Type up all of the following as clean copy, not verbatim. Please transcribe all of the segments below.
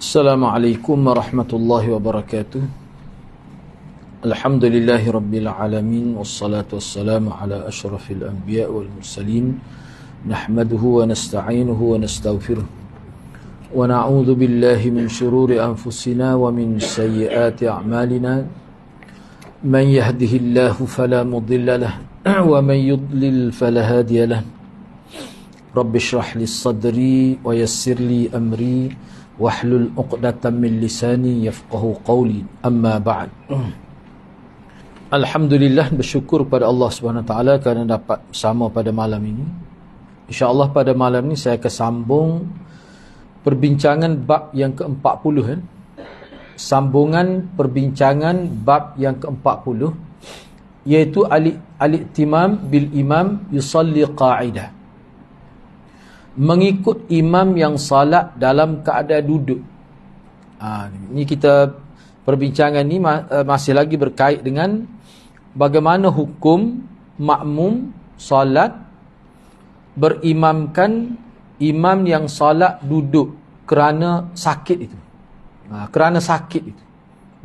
Assalamualaikum warahmatullahi wabarakatuh. Alhamdulillahi rabbil alamin, wassalatu wassalamu ala asyrafil anbiya wal mursalin. Nahmaduhu wa nasta'inuhu wa nastaghfiruh. Wa na'udzu billahi min shururi anfusina wa min sayyiati a'malina. Man yahdihillahu fala mudilla lahu wa man yudlil fala hadiya lahu. Rabbi shrah li sadri wa yassir li amri wahlul 'uqdatam min lisani yafqahu qawli, amma ba'd. Alhamdulillah, bersyukur kepada Allah Subhanahu Wa Taala kerana dapat bersama pada malam ini. InsyaAllah pada malam ini saya akan sambung perbincangan bab yang ke-40 Sambungan perbincangan bab yang ke-40, iaitu al-i'timam bil imam yusalli qa'idah. Mengikut imam yang salat dalam keadaan duduk. Ini kita perbincangan ni masih lagi berkait dengan bagaimana hukum makmum salat berimamkan imam yang salat duduk kerana sakit itu. Kerana sakit itu.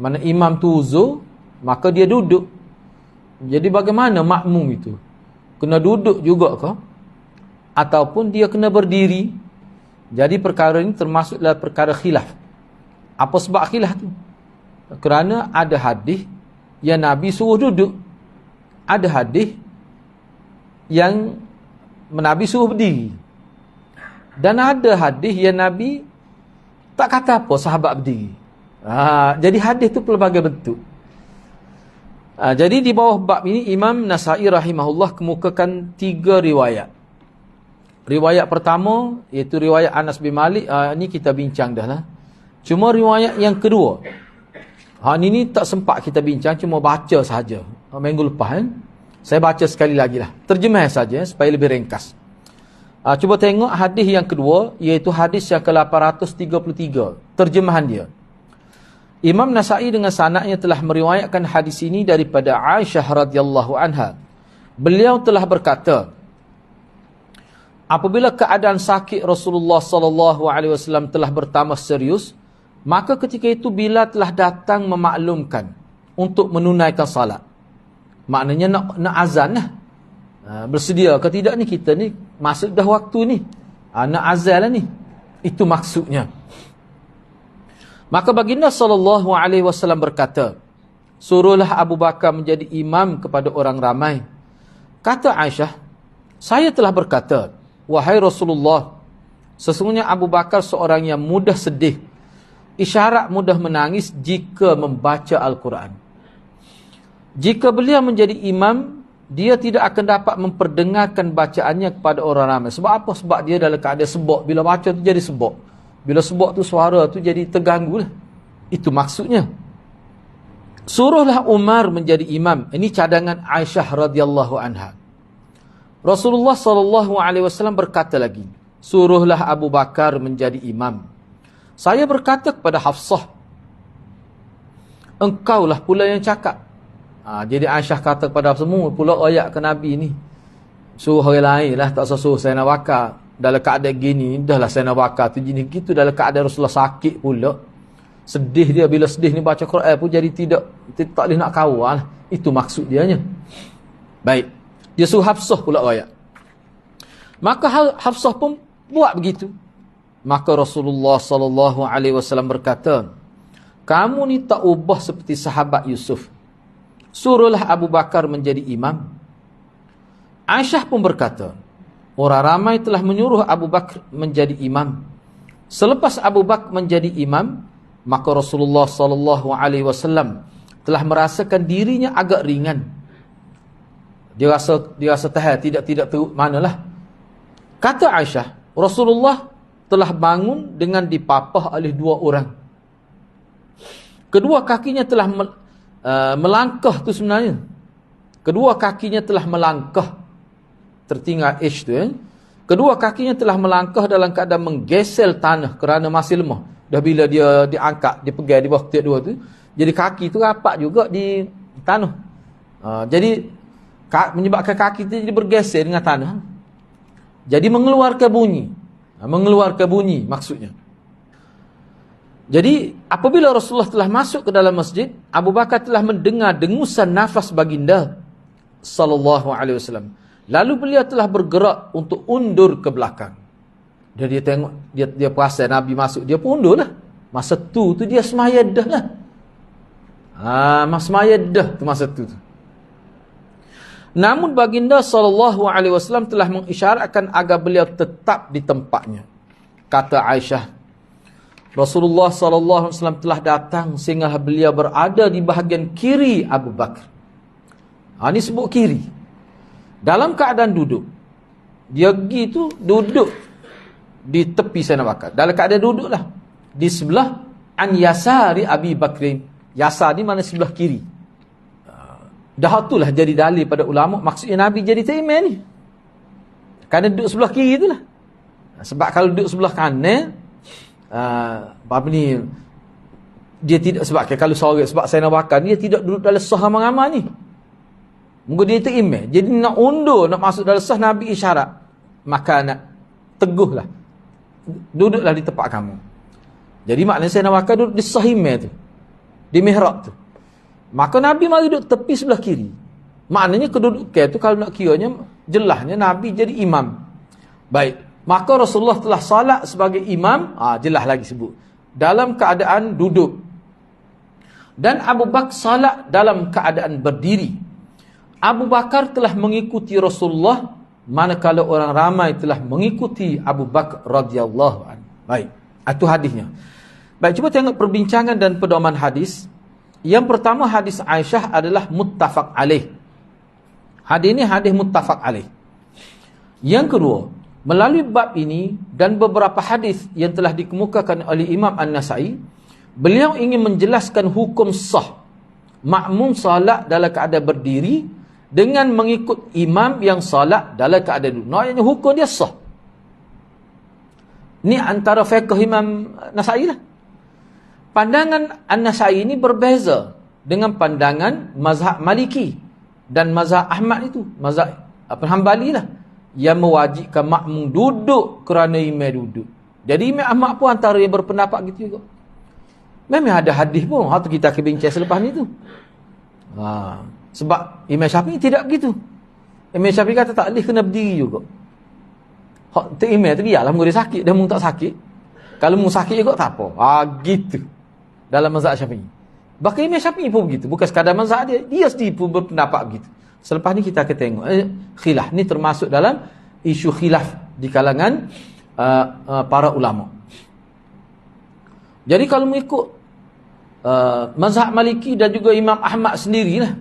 Mana imam tu uzur, maka dia duduk. Jadi bagaimana makmum itu? Kena duduk juga ke? Ataupun dia kena berdiri? Jadi perkara ini termasuklah perkara khilaf. Apa sebab khilaf tu? Kerana ada hadis yang Nabi suruh duduk, ada hadis yang Nabi suruh berdiri, dan ada hadis yang Nabi tak kata apa sahabat berdiri. Jadi hadis tu pelbagai bentuk. Jadi di bawah bab ini Imam Nasa'i rahimahullah kemukakan 3 riwayat. Riwayat pertama iaitu riwayat Anas bin Malik. Ini kita bincang dah lah. Cuma riwayat yang kedua, ini tak sempat kita bincang, cuma baca sahaja. Minggu lepas saya baca sekali lagi lah, terjemah saja supaya lebih ringkas. Cuba tengok hadis yang kedua, iaitu hadis yang ke-833, terjemahan dia. Imam Nasa'i dengan sanadnya telah meriwayatkan hadis ini daripada Aisyah radhiyallahu anha. Beliau telah berkata, apabila keadaan sakit Rasulullah sallallahu alaihi wasallam telah bertambah serius, maka ketika itu Bilal telah datang memaklumkan untuk menunaikan salat. Maknanya nak azan lah. Bersedia ke tidak ni kita ni, masuk dah waktu ni. Nak azan lah ni. Itu maksudnya. Maka baginda sallallahu alaihi wasallam berkata, suruhlah Abu Bakar menjadi imam kepada orang ramai. Kata Aisyah, saya telah berkata, wahai Rasulullah, sesungguhnya Abu Bakar seorang yang mudah sedih, isyarat mudah menangis jika membaca Al-Quran. Jika beliau menjadi imam, dia tidak akan dapat memperdengarkan bacaannya kepada orang ramai. Sebab apa? Sebab dia dalam keadaan sebok. Bila baca tu jadi sebok. Bila sebok tu suara tu jadi terganggu lah. Itu maksudnya. Suruhlah Umar menjadi imam. Ini cadangan Aisyah radhiyallahu anha. Rasulullah sallallahu alaihi wasallam berkata lagi, suruhlah Abu Bakar menjadi imam. Saya berkata kepada Hafsah, engkaulah pula yang cakap. Jadi Aisyah kata kepada semua pula ayat ke Nabi ni, suruh orang lain lah, tak suruh Sayyidina Bakar. Dalam keadaan gini, dah lah Sayyidina Bakar tu jenis gitu. Dalam keadaan Rasulullah sakit pula, sedih dia, bila sedih ni baca Quran pun jadi tak boleh nak kawal. Itu maksud dianya. Baik, dia suruh Hafsah pula ayat. Maka Hafsah pun buat begitu. Maka Rasulullah sallallahu alaihi wasallam berkata, kamu ni tak ubah seperti sahabat Yusuf. Suruhlah Abu Bakar menjadi imam. Aisyah pun berkata, orang ramai telah menyuruh Abu Bakar menjadi imam. Selepas Abu Bakar menjadi imam, maka Rasulullah sallallahu alaihi wasallam telah merasakan dirinya agak ringan. Dia rasa tahan, tidak teruk manalah. Kata Aisyah, Rasulullah telah bangun dengan dipapah oleh 2 orang. Kedua kakinya telah melangkah tu sebenarnya. Kedua kakinya telah melangkah. Tertinggal H tu Kedua kakinya telah melangkah dalam keadaan menggesel tanah kerana masih lemah. Dah bila dia diangkat, dia pegang di bawah ketiak 2 tu, jadi kaki tu rapat juga di tanah. Jadi menyebabkan kaki itu jadi bergeser dengan tanah. Jadi mengeluarkan bunyi. Mengeluarkan bunyi maksudnya. Jadi apabila Rasulullah telah masuk ke dalam masjid, Abu Bakar telah mendengar dengusan nafas baginda sallallahu alaihi wasallam. Lalu beliau telah bergerak untuk undur ke belakang. Dia tengok, dia perasan Nabi masuk, dia pun undur lah. Masa tu dia semaya dah lah. Semaya dah tu masa tu. Namun baginda sallallahu alaihi wasallam telah mengisyaratkan agar beliau tetap di tempatnya. Kata Aisyah, Rasulullah sallallahu alaihi wasallam telah datang sehingga beliau berada di bahagian kiri Abu Bakar. Ini sebut kiri. Dalam keadaan duduk. Dia pergi tu duduk di tepi Sayyidina Bakar. Dalam keadaan duduklah di sebelah an yasari Abi Bakrin. Yasar ni mana sebelah kiri. Dah itulah jadi dalil pada ulama maksudnya Nabi jadi imam ni. Kerana duduk sebelah kiri itulah. Sebab kalau duduk sebelah kanan apa ni dia tidak sebab kalau sorang sebab Sayyidina Bakar dia tidak duduk dalam sah ramai-ramai ni. Mungkin dia terimam. Jadi nak undur, nak masuk dalam sah Nabi isyarat. Maka nak teguhlah. Duduklah di tempat kamu. Jadi maknanya Sayyidina Bakar duduk di sah imam tu. Di mihrab tu. Maka Nabi mari duduk tepi sebelah kiri. Maknanya kedudukan tu kalau nak kiranya jelasnya Nabi jadi imam. Baik. Maka Rasulullah telah salat sebagai imam, jelas lagi sebut. Dalam keadaan duduk. Dan Abu Bakar salat dalam keadaan berdiri. Abu Bakar telah mengikuti Rasulullah manakala orang ramai telah mengikuti Abu Bakar radhiyallahu anhu. Baik, itu hadisnya. Baik, cuba tengok perbincangan dan pedoman hadis. Yang pertama hadis Aisyah adalah muttafaq alaih. Hadis ini hadis muttafaq alaih. Yang kedua, melalui bab ini dan beberapa hadis yang telah dikemukakan oleh Imam An-Nasa'i, beliau ingin menjelaskan hukum sah makmum salat dalam keadaan berdiri dengan mengikut imam yang salat dalam keadaan duduk. Maksudnya hukum dia sah. Ni antara fiqh Imam Nasa'i lah. Pandangan An-Nasa'i ini berbeza dengan pandangan mazhab Maliki dan mazhab Ahmad itu, mazhab Hanbali lah, yang mewajibkan makmum duduk kerana imam duduk. Jadi Imam Ahmad pun antara yang berpendapat gitu juga. Memang ada hadis pun, atau kita akan bincang selepas ni tu. Sebab Imam Syafi'i tidak begitu. Imam Syafi'i kata tak boleh kena berdiri juga. Hak tu imam tu biarlah mungkin dia sakit, dia mung tak sakit. Kalau mung sakit juga tak apa. Gitu. Dalam mazhab Syafi'i. Bahkan Imam Syafi'i pun begitu. Bukan sekadar mazhab dia sendiri pun berpendapat begitu. Selepas ni kita akan tengok khilaf ni termasuk dalam isu khilaf di kalangan para ulama. Jadi kalau mengikut mazhab Maliki dan juga Imam Ahmad sendirilah,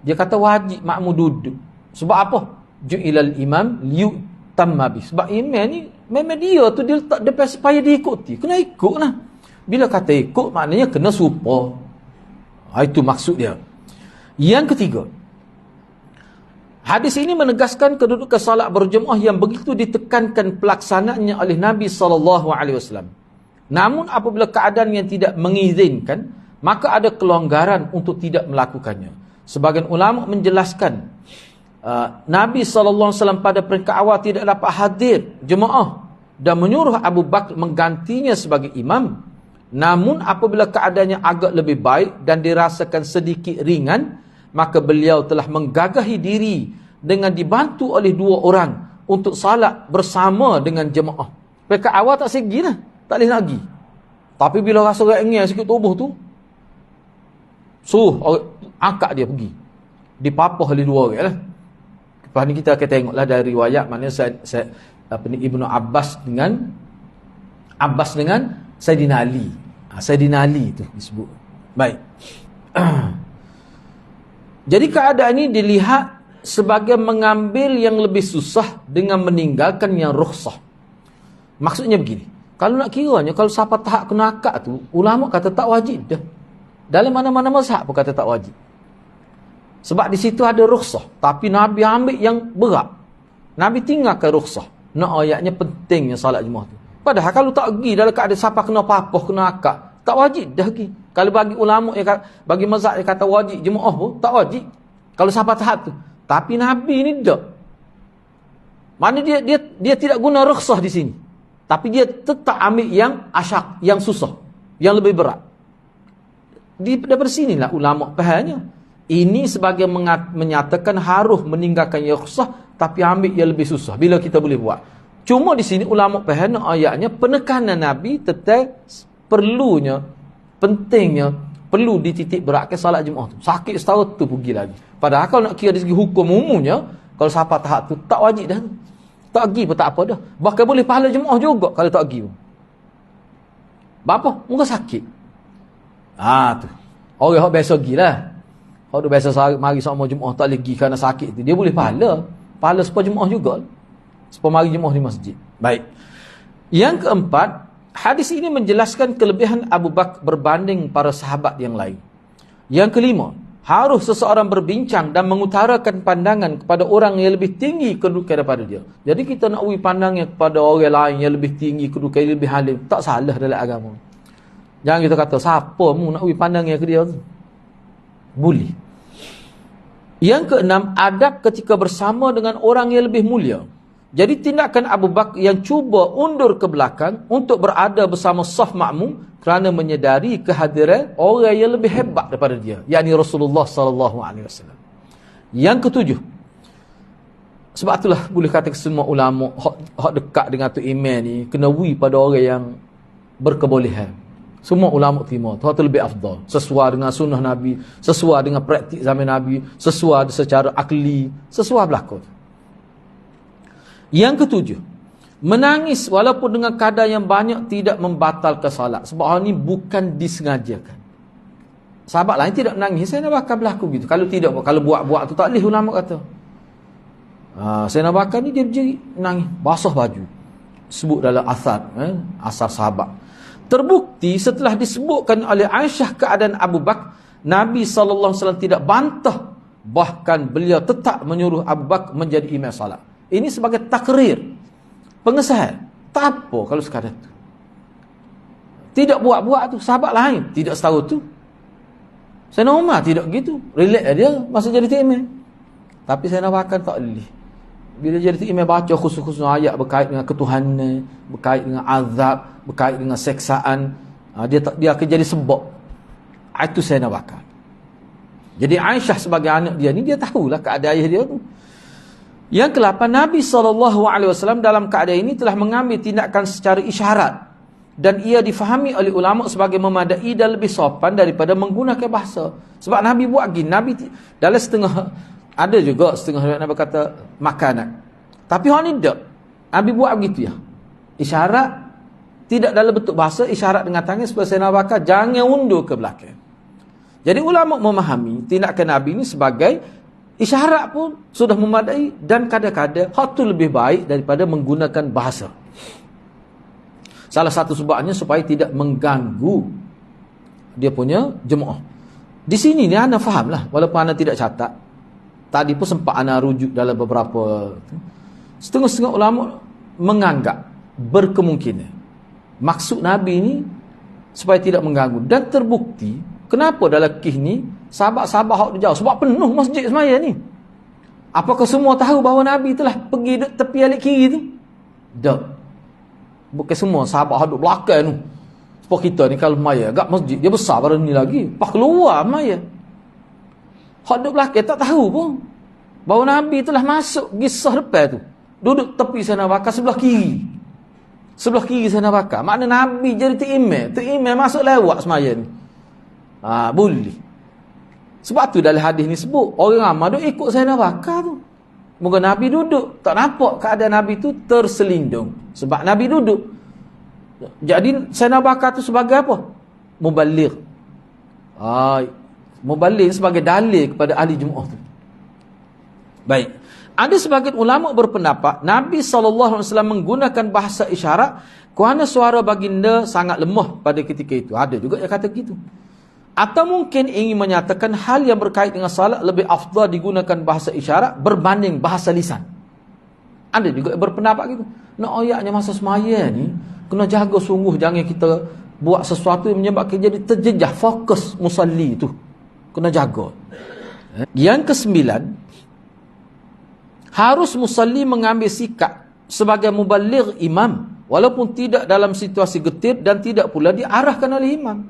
dia kata wajib makmum duduk. Sebab apa? Ju'ilal imam liyutamma bi. Sebab imam ni memang dia tu dia letak depan supaya diikuti. Kena ikutlah. Bila kata ikut maknanya kena serupa. Itu maksud dia. Yang ketiga, hadis ini menegaskan kedudukan salat berjemaah yang begitu ditekankan pelaksanaannya oleh Nabi SAW. Namun apabila keadaan yang tidak mengizinkan, maka ada kelonggaran untuk tidak melakukannya. Sebagian ulama menjelaskan Nabi SAW pada peringkat awal tidak dapat hadir jemaah dan menyuruh Abu Bakar menggantinya sebagai imam. Namun apabila keadaannya agak lebih baik dan dirasakan sedikit ringan, maka beliau telah menggagahi diri dengan dibantu oleh dua orang untuk salat bersama dengan jemaah. Peringkat awal tak segi lah, tak boleh nak pergi. Tapi bila rasa ringan sikit tubuh tu, angkat dia pergi. Dipapah oleh dua orang lah. Lepas ni kita akan tengoklah dari riwayat mana Ibnu Abbas dengan Sayyidina Ali. Sayyidina Ali tu disebut. Baik. Jadi keadaan ini dilihat sebagai mengambil yang lebih susah dengan meninggalkan yang rukhsah. Maksudnya begini. Kalau nak kiranya, kalau siapa tahap kena akad tu, ulama kata tak wajib dah. Dalam mana-mana mazhab pun kata tak wajib. Sebab di situ ada rukhsah. Tapi Nabi ambil yang berat. Nabi tinggalkan rukhsah. Nak ayatnya pentingnya salat jemaah tu. Padahal kalau tak pergi dalam keadaan siapa kena papah, kena akad, tak wajib dah pergi. Kalau bagi ulama, bagi mazhab yang kata wajib jemaah pun, tak wajib. Kalau siapa tahap tu. Tapi Nabi ni tak. Mana dia tidak guna rukhsah di sini. Tapi dia tetap ambil yang asyak, yang susah. yang lebih berat. Daripada sinilah ulama fahamnya. Ini sebagai menyatakan harus meninggalkan yang susah, tapi ambil yang lebih susah. Bila kita boleh buat. Cuma di sini ulama faham ayatnya penekanan Nabi tentang pentingnya, perlu dititik beratkan salat Jumaat tu. Sakit setahun tu pergi lagi. Padahal kalau nak kira dari segi hukum umumnya, kalau siapa tahap tu tak wajib dah. Tak pergi pun tak apa dah. Bahkan boleh pahala Jumaat juga kalau tak pergi pun. Bapa? Muka sakit. Tu. Orang biasa pergilah. Orang biasa mari sama Jumaat tak boleh pergi kerana sakit tu. Dia boleh pahala. Pahala sepuluh Jumaat juga. Sepuluh mari Jumaat di masjid. Baik. Yang keempat, hadis ini menjelaskan kelebihan Abu Bakar berbanding para sahabat yang lain. Yang kelima, harus seseorang berbincang dan mengutarakan pandangan kepada orang yang lebih tinggi kedudukan daripada dia. Jadi kita nak uji pandangnya kepada orang lain yang lebih tinggi kedudukan, yang lebih alim. Tak salah dalam agama. Jangan kita kata, siapa mu nak uji pandangnya ke dia tu? Boleh. Yang keenam, adab ketika bersama dengan orang yang lebih mulia. Jadi tindakan Abu Bakar yang cuba undur ke belakang untuk berada bersama saf makmum kerana menyedari kehadiran orang yang lebih hebat daripada dia, yakni Rasulullah sallallahu alaihi wasallam. Yang ketujuh, sebab itulah boleh kata semua ulama hak dekat dengan tu iman ni kena wi pada orang yang berkebolehan. Semua ulama terima tu lebih afdal, sesuai dengan sunnah Nabi, sesuai dengan praktik zaman Nabi, sesuai secara akli, sesuai berlaku. Yang ketujuh, menangis walaupun dengan kadar yang banyak tidak membatalkan salat. Sebab hal ni bukan disengajakan. Sahabat lain tidak menangis, saya nak bakal berlaku gitu. Kalau tidak, kalau buat-buat tu tak boleh ulama kata. Saya nak bakal ni dia berjerit, menangis, basah baju. Sebut dalam asar sahabat. Terbukti setelah disebutkan oleh Aisyah keadaan Abu Bakar, Nabi SAW tidak bantah. Bahkan beliau tetap menyuruh Abu Bakar menjadi imam salat. Ini sebagai takrir, pengesahan. Tak apa kalau sekadar tu. Tidak buat-buat tu. Sahabat lain tidak setahu tu. Sayyidina Umar tidak gitu. Relax dia masa jadi imam. Tapi Sayyidina Bakar tak boleh. Bila jadi imam baca khusus-khusus ayat berkait dengan ketuhanan, berkait dengan azab, berkait dengan seksaan, dia akan jadi sebab. Itu Sayyidina Bakar. Jadi Aisyah sebagai anak dia ni, dia tahulah keadaan ayah dia tu. Yang ke-8, Nabi SAW dalam keadaan ini telah mengambil tindakan secara isyarat dan ia difahami oleh ulama sebagai memadai dan lebih sopan daripada menggunakan bahasa. Sebab Nabi buat gini, Nabi dalam setengah, ada juga setengah Nabi kata makanan. Tapi orang ni tak. Nabi buat begitu ya. Isyarat tidak dalam bentuk bahasa, isyarat dengan tangan supaya Sayyidina Abu Bakar jangan undur ke belakang. Jadi ulama memahami tindakan Nabi ini sebagai isyarat pun sudah memadai dan kadang-kadang hak tu lebih baik daripada menggunakan bahasa. Salah satu sebabnya supaya tidak mengganggu dia punya jemaah. Di sini ni anda fahamlah, walaupun anda tidak catat. Tadi pun sempat anda rujuk dalam beberapa, setengah-setengah ulama menganggap berkemungkinan maksud Nabi ni supaya tidak mengganggu, dan terbukti kenapa dalam kisah ni sahabat-sahabat hak jauh sebab penuh masjid semaya ni. Apakah semua tahu bahawa Nabi telah pergi duduk tepi alik kiri tu? Tak. Bukan semua sahabat hak duduk belakang tu. Sebab kita ni kalau maya agak masjid dia besar pada ni lagi, pas keluar maya. Hak duduk belakang tak tahu pun bahawa Nabi telah masuk gisah depan tu, duduk tepi sana bakar sebelah kiri. Sebelah kiri sana bakar. Makna Nabi jadi imam masuk lewat semaya ni. Boleh. Sebab tu dalam hadis ni sebut orang ramai duk ikut Sayyidina Bakar tu. Moga Nabi duduk, tak nampak keadaan Nabi tu terselindung sebab Nabi duduk. Jadi Sayyidina Bakar tu sebagai apa? Muballigh. Muballigh sebagai dalil kepada ahli Jumaat tu. Baik. Ada sebagian ulama berpendapat Nabi SAW menggunakan bahasa isyarat kerana suara baginda sangat lemah pada ketika itu. Ada juga yang kata gitu. Atau mungkin ingin menyatakan hal yang berkait dengan salat lebih afdal digunakan bahasa isyarat berbanding bahasa lisan. Ada juga yang berpendapat gitu. Nak ayatnya masa semaya ni kena jaga sungguh, jangan kita buat sesuatu yang menyebabkan jadi terjejah fokus musalli tu. Kena jaga. Yang ke-9, harus musalli mengambil sikap sebagai muballigh imam walaupun tidak dalam situasi getir dan tidak pula diarahkan oleh imam.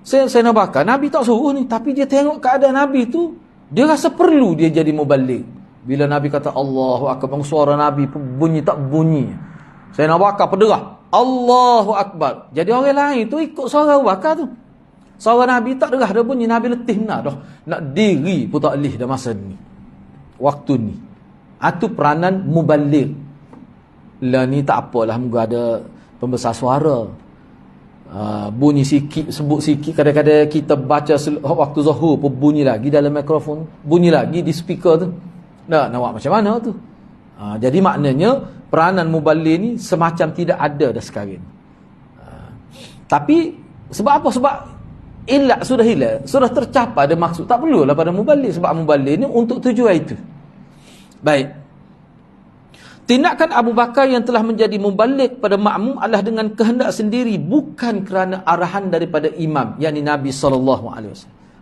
Saya nak bakar, Nabi tak suruh ni, tapi dia tengok keadaan Nabi tu, dia rasa perlu dia jadi mubalik. Bila Nabi kata Allahu Akbar, suara Nabi bunyi tak bunyi. Saya nak bakar pederah, Allahu Akbar. Jadi orang lain tu ikut suara Abu Bakar tu. Suara Nabi tak derah dah bunyi, Nabi letih dah. Nak diri pun tak boleh dah masa ni. Waktu ni. Itu peranan mubalik. Lah ni tak apalah, moga ada pembesar suara. Bunyi sikit, sebut sikit. Kadang-kadang kita baca waktu zuhur pun bunyi lagi dalam mikrofon. Bunyi lagi di speaker tu. Nak buat macam mana tu? Jadi maknanya peranan mubalik ni semacam tidak ada dah sekarang. Tapi sebab apa? Sebab ilat sudah hilang, sudah tercapai ada maksud. Tak perlulah pada mubalik, sebab mubalik ni untuk tujuan itu. Baik. Tindakan Abu Bakar yang telah menjadi mubalik pada makmum adalah dengan kehendak sendiri, bukan kerana arahan daripada imam, yakni Nabi SAW.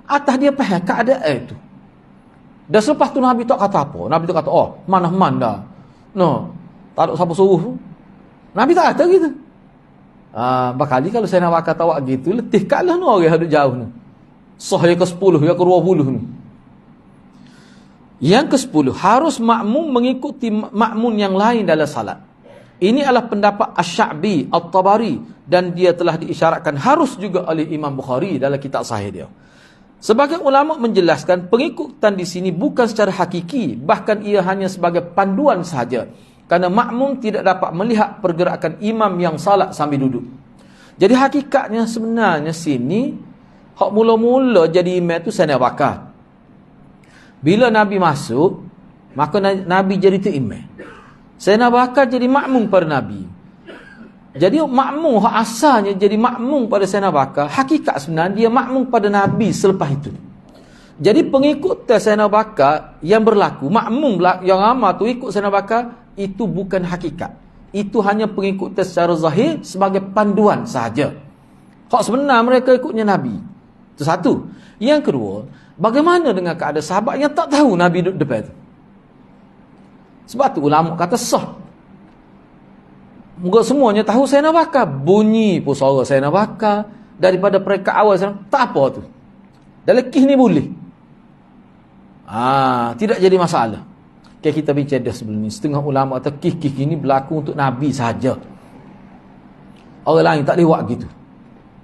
Atas dia faham keadaan itu. Dan selepas tu Nabi tak kata apa. Nabi tak kata, oh, mana-mana dah. No, tak ada siapa suruh. Nabi tak kata gitu. Bakali kalau saya nak kata awak gitu, letih kalah ni orang yang jauh ni. Sahih ke-10, ya ke-20 ni. Yang ke-10, harus makmum mengikuti makmum yang lain dalam salat. Ini adalah pendapat Asy-Sya'bi, At-Tabari, dan dia telah diisyaratkan harus juga oleh Imam Bukhari dalam kitab sahih dia. Sebagai ulama menjelaskan, pengikutan di sini bukan secara hakiki, bahkan ia hanya sebagai panduan sahaja. Kerana makmum tidak dapat melihat pergerakan imam yang salat sambil duduk. Jadi hakikatnya sebenarnya sini, hak mula-mula jadi imam tu Sayyidina Abu Bakar. Bila Nabi masuk, maka Nabi jadi tu imam. Sayyidina Abu Bakar jadi makmum pada Nabi. Jadi makmum hak asalnya jadi makmum pada Sayyidina Abu Bakar, hakikat sebenarnya dia makmum pada Nabi selepas itu. Jadi pengikut Sayyidina Abu Bakar yang berlaku, makmum yang ramai tu ikut Sayyidina Abu Bakar, itu bukan hakikat. Itu hanya pengikut secara zahir sebagai panduan sahaja. Hak sebenar mereka ikutnya Nabi. Itu satu. Yang kedua, bagaimana dengan keadaan sahabat yang tak tahu Nabi duduk depan itu? Sebab tu ulama kata sah. Moga semuanya tahu Sayyidina Abu Bakar. Bunyi pun suara Sayyidina Abu Bakar. Daripada mereka awal, tak apa tu. Dalam kisah ni boleh. Tidak jadi masalah. Kita bincang dah sebelum ni. Setengah ulama kata kisah ini berlaku untuk Nabi sahaja. Orang lain tak boleh buat gitu.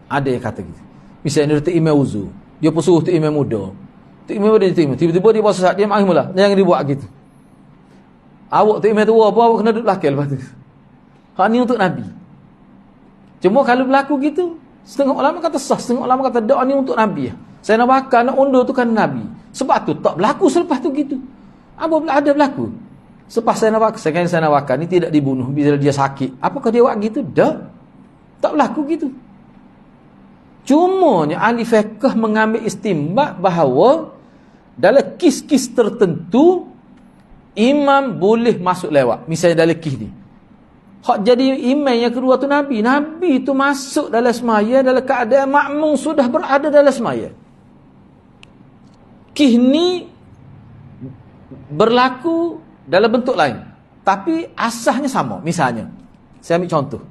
Ada yang kata gitu. Misalnya dia imam wuzu, dia pun suruh tu imam muda. Tu imam muda dia imam. Tiba-tiba dia puasa saat dia mari mula. Jangan dia buat gitu. Awak tu imam tua apa, awak kena duduk belakang lepas tu. Hak ni untuk Nabi. Cuma kalau berlaku gitu, setengah ulama kata sah, setengah ulama kata doa ni untuk Nabi. Saya nak bakar, nak undur tu kan Nabi. Sebab tu tak berlaku selepas tu gitu. Apa ada berlaku? Selepas saya nak bakar ni tidak dibunuh bila dia sakit. Apakah dia buat gitu? Dah. Tak berlaku gitu. Cumanya ahli fiqh mengambil istimbat bahawa dalam kis-kis tertentu imam boleh masuk lewat. Misalnya dalam kis ni. Hak jadi imam yang kedua tu Nabi. Nabi tu masuk dalam semaya dalam keadaan makmum sudah berada dalam semaya. Kis ni berlaku dalam bentuk lain. Tapi asasnya sama. Misalnya, saya ambil contoh.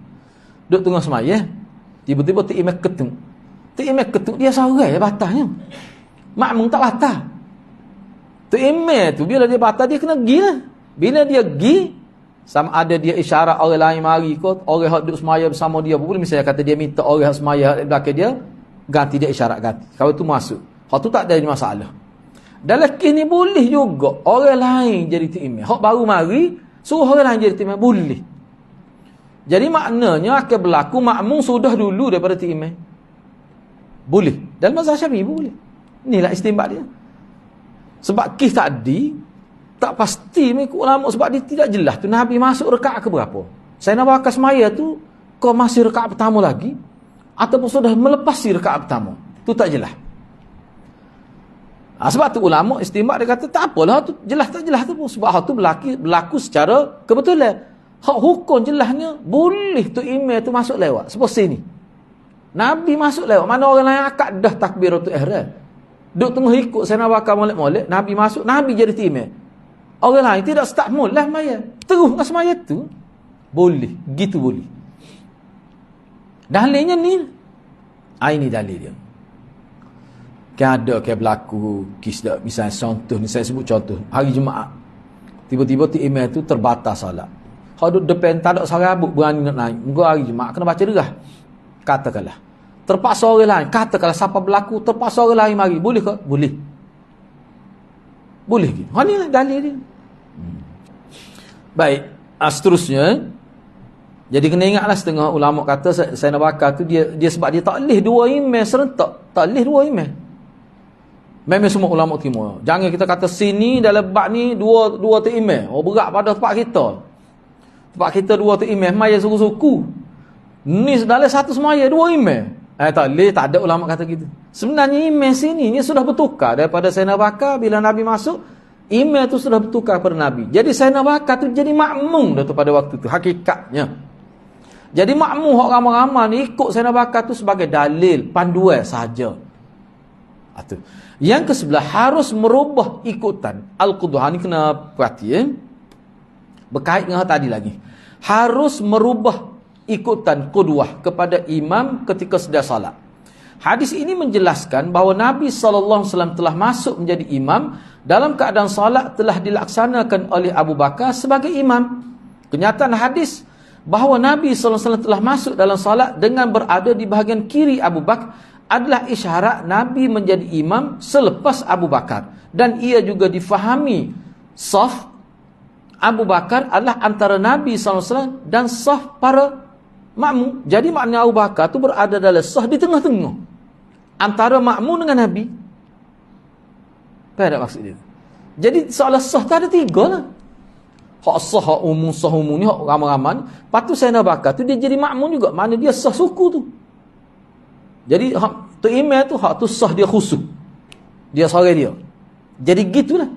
Duduk tengah semaya, tiba-tiba tu imam ketuk. Tu imam ketuk dia seorang ya batasnya. Makmum tak batas. Tu imam tu bila dia batas dia kena pergi lah. Bila dia pergi, sama ada dia isyarat orang lain mari kot, orang yang duduk semaya bersama dia boleh. Misalnya kata dia minta orang yang semaya di belakang dia, ganti dia isyarat ganti. Kalau tu masuk. Hak tu tak ada masalah. Dalam kes ni boleh juga orang lain jadi tu imam. Hak baru mari, suruh orang lain jadi tu imam. Boleh. Jadi maknanya akan berlaku makmum sudah dulu daripada tu imam. Boleh. Dalam mazhab Syafi'i boleh. Inilah istimbat dia. Sebab kes tadi tak pasti mengikut ulama sebab dia tidak jelas tu Nabi masuk rakaat ke berapa. Saya nak bakar semaya tu kau masih rakaat pertama lagi ataupun sudah melepasi rakaat pertama. Tu tak jelas. Sebab tu ulama istimbat dia kata tak apalah tu jelas tak jelas tu pun sebab hal tu berlaku secara kebetulan. Hak hukum jelasnya boleh tu imam tu masuk lewat. Seperti ni. Nabi masuk lewat. Mana orang lain akad dah takbiratul ihram. Duk tengah ikut saya nak bakar molek-molek, Nabi masuk, Nabi jadi imam. Orang lain tidak start mula maya. Terus dengan semaya tu. Boleh. Gitu boleh. Dalilnya ni. Ini dalil dia. Kan ada kan berlaku kes dak, misalnya contoh ni, saya sebut contoh hari Jumaat, tiba-tiba imam tu terbatas solat. Hak duduk depan tak ada seorang abuk berani nak naik. Engko hari Jumaat kena baca derah. Katakanlah terpaksa orang lain, katakanlah siapa berlaku terpaksa orang lain mari, boleh ke? Boleh. Boleh gitu. Ha ni lah dalil dia. Baik, seterusnya. Jadi kena ingatlah setengah ulama kata Sayyidina Bakar tu dia sebab dia tak leh dua imam serentak, tak leh dua imam. Memang semua ulama timur. Jangan kita kata sini dalam bab ni dua tu imam. Oh berat pada tempat kita. Tempat kita dua tu imam, maya suku-suku. Ni dalam satu semaya dua imam. Tak leh, tak ada ulama kata gitu. Sebenarnya imam sini ni sudah bertukar daripada Sayyidina Bakar bila Nabi masuk, imam tu sudah bertukar pada Nabi. Jadi Sayyidina Bakar tu jadi makmum dah tu pada waktu tu hakikatnya. Jadi makmum hak ramai-ramai ni ikut Sayyidina Bakar tu sebagai dalil, panduan sahaja. Itu. Yang kesebelah harus merubah ikutan. Al-Qudwah ni kena perhatian. Berkait dengan tadi lagi. Harus merubah ikutan qudwah kepada imam ketika sedang salat. Hadis ini menjelaskan bahawa Nabi SAW telah masuk menjadi imam dalam keadaan salat telah dilaksanakan oleh Abu Bakar sebagai imam. Kenyataan hadis bahawa Nabi SAW telah masuk dalam salat dengan berada di bahagian kiri Abu Bakar adalah isyarat Nabi menjadi imam selepas Abu Bakar. Dan ia juga difahami saf Abu Bakar adalah antara Nabi SAW dan saf para makmum. Jadi maknanya Abu Bakar tu berada dalam saf di tengah-tengah antara makmum dengan Nabi. Apa ada maksud dia? Jadi soalan saf tu ada tiga lah. Hak sah, hak umum ni, hak ramai-ramai. Lepas tu Sayyidina Bakar tu dia jadi makmum juga. Mana dia sah suku tu. Jadi hak tu imam tu, hak tu sah dia khusus. Dia sore dia. Jadi gitulah.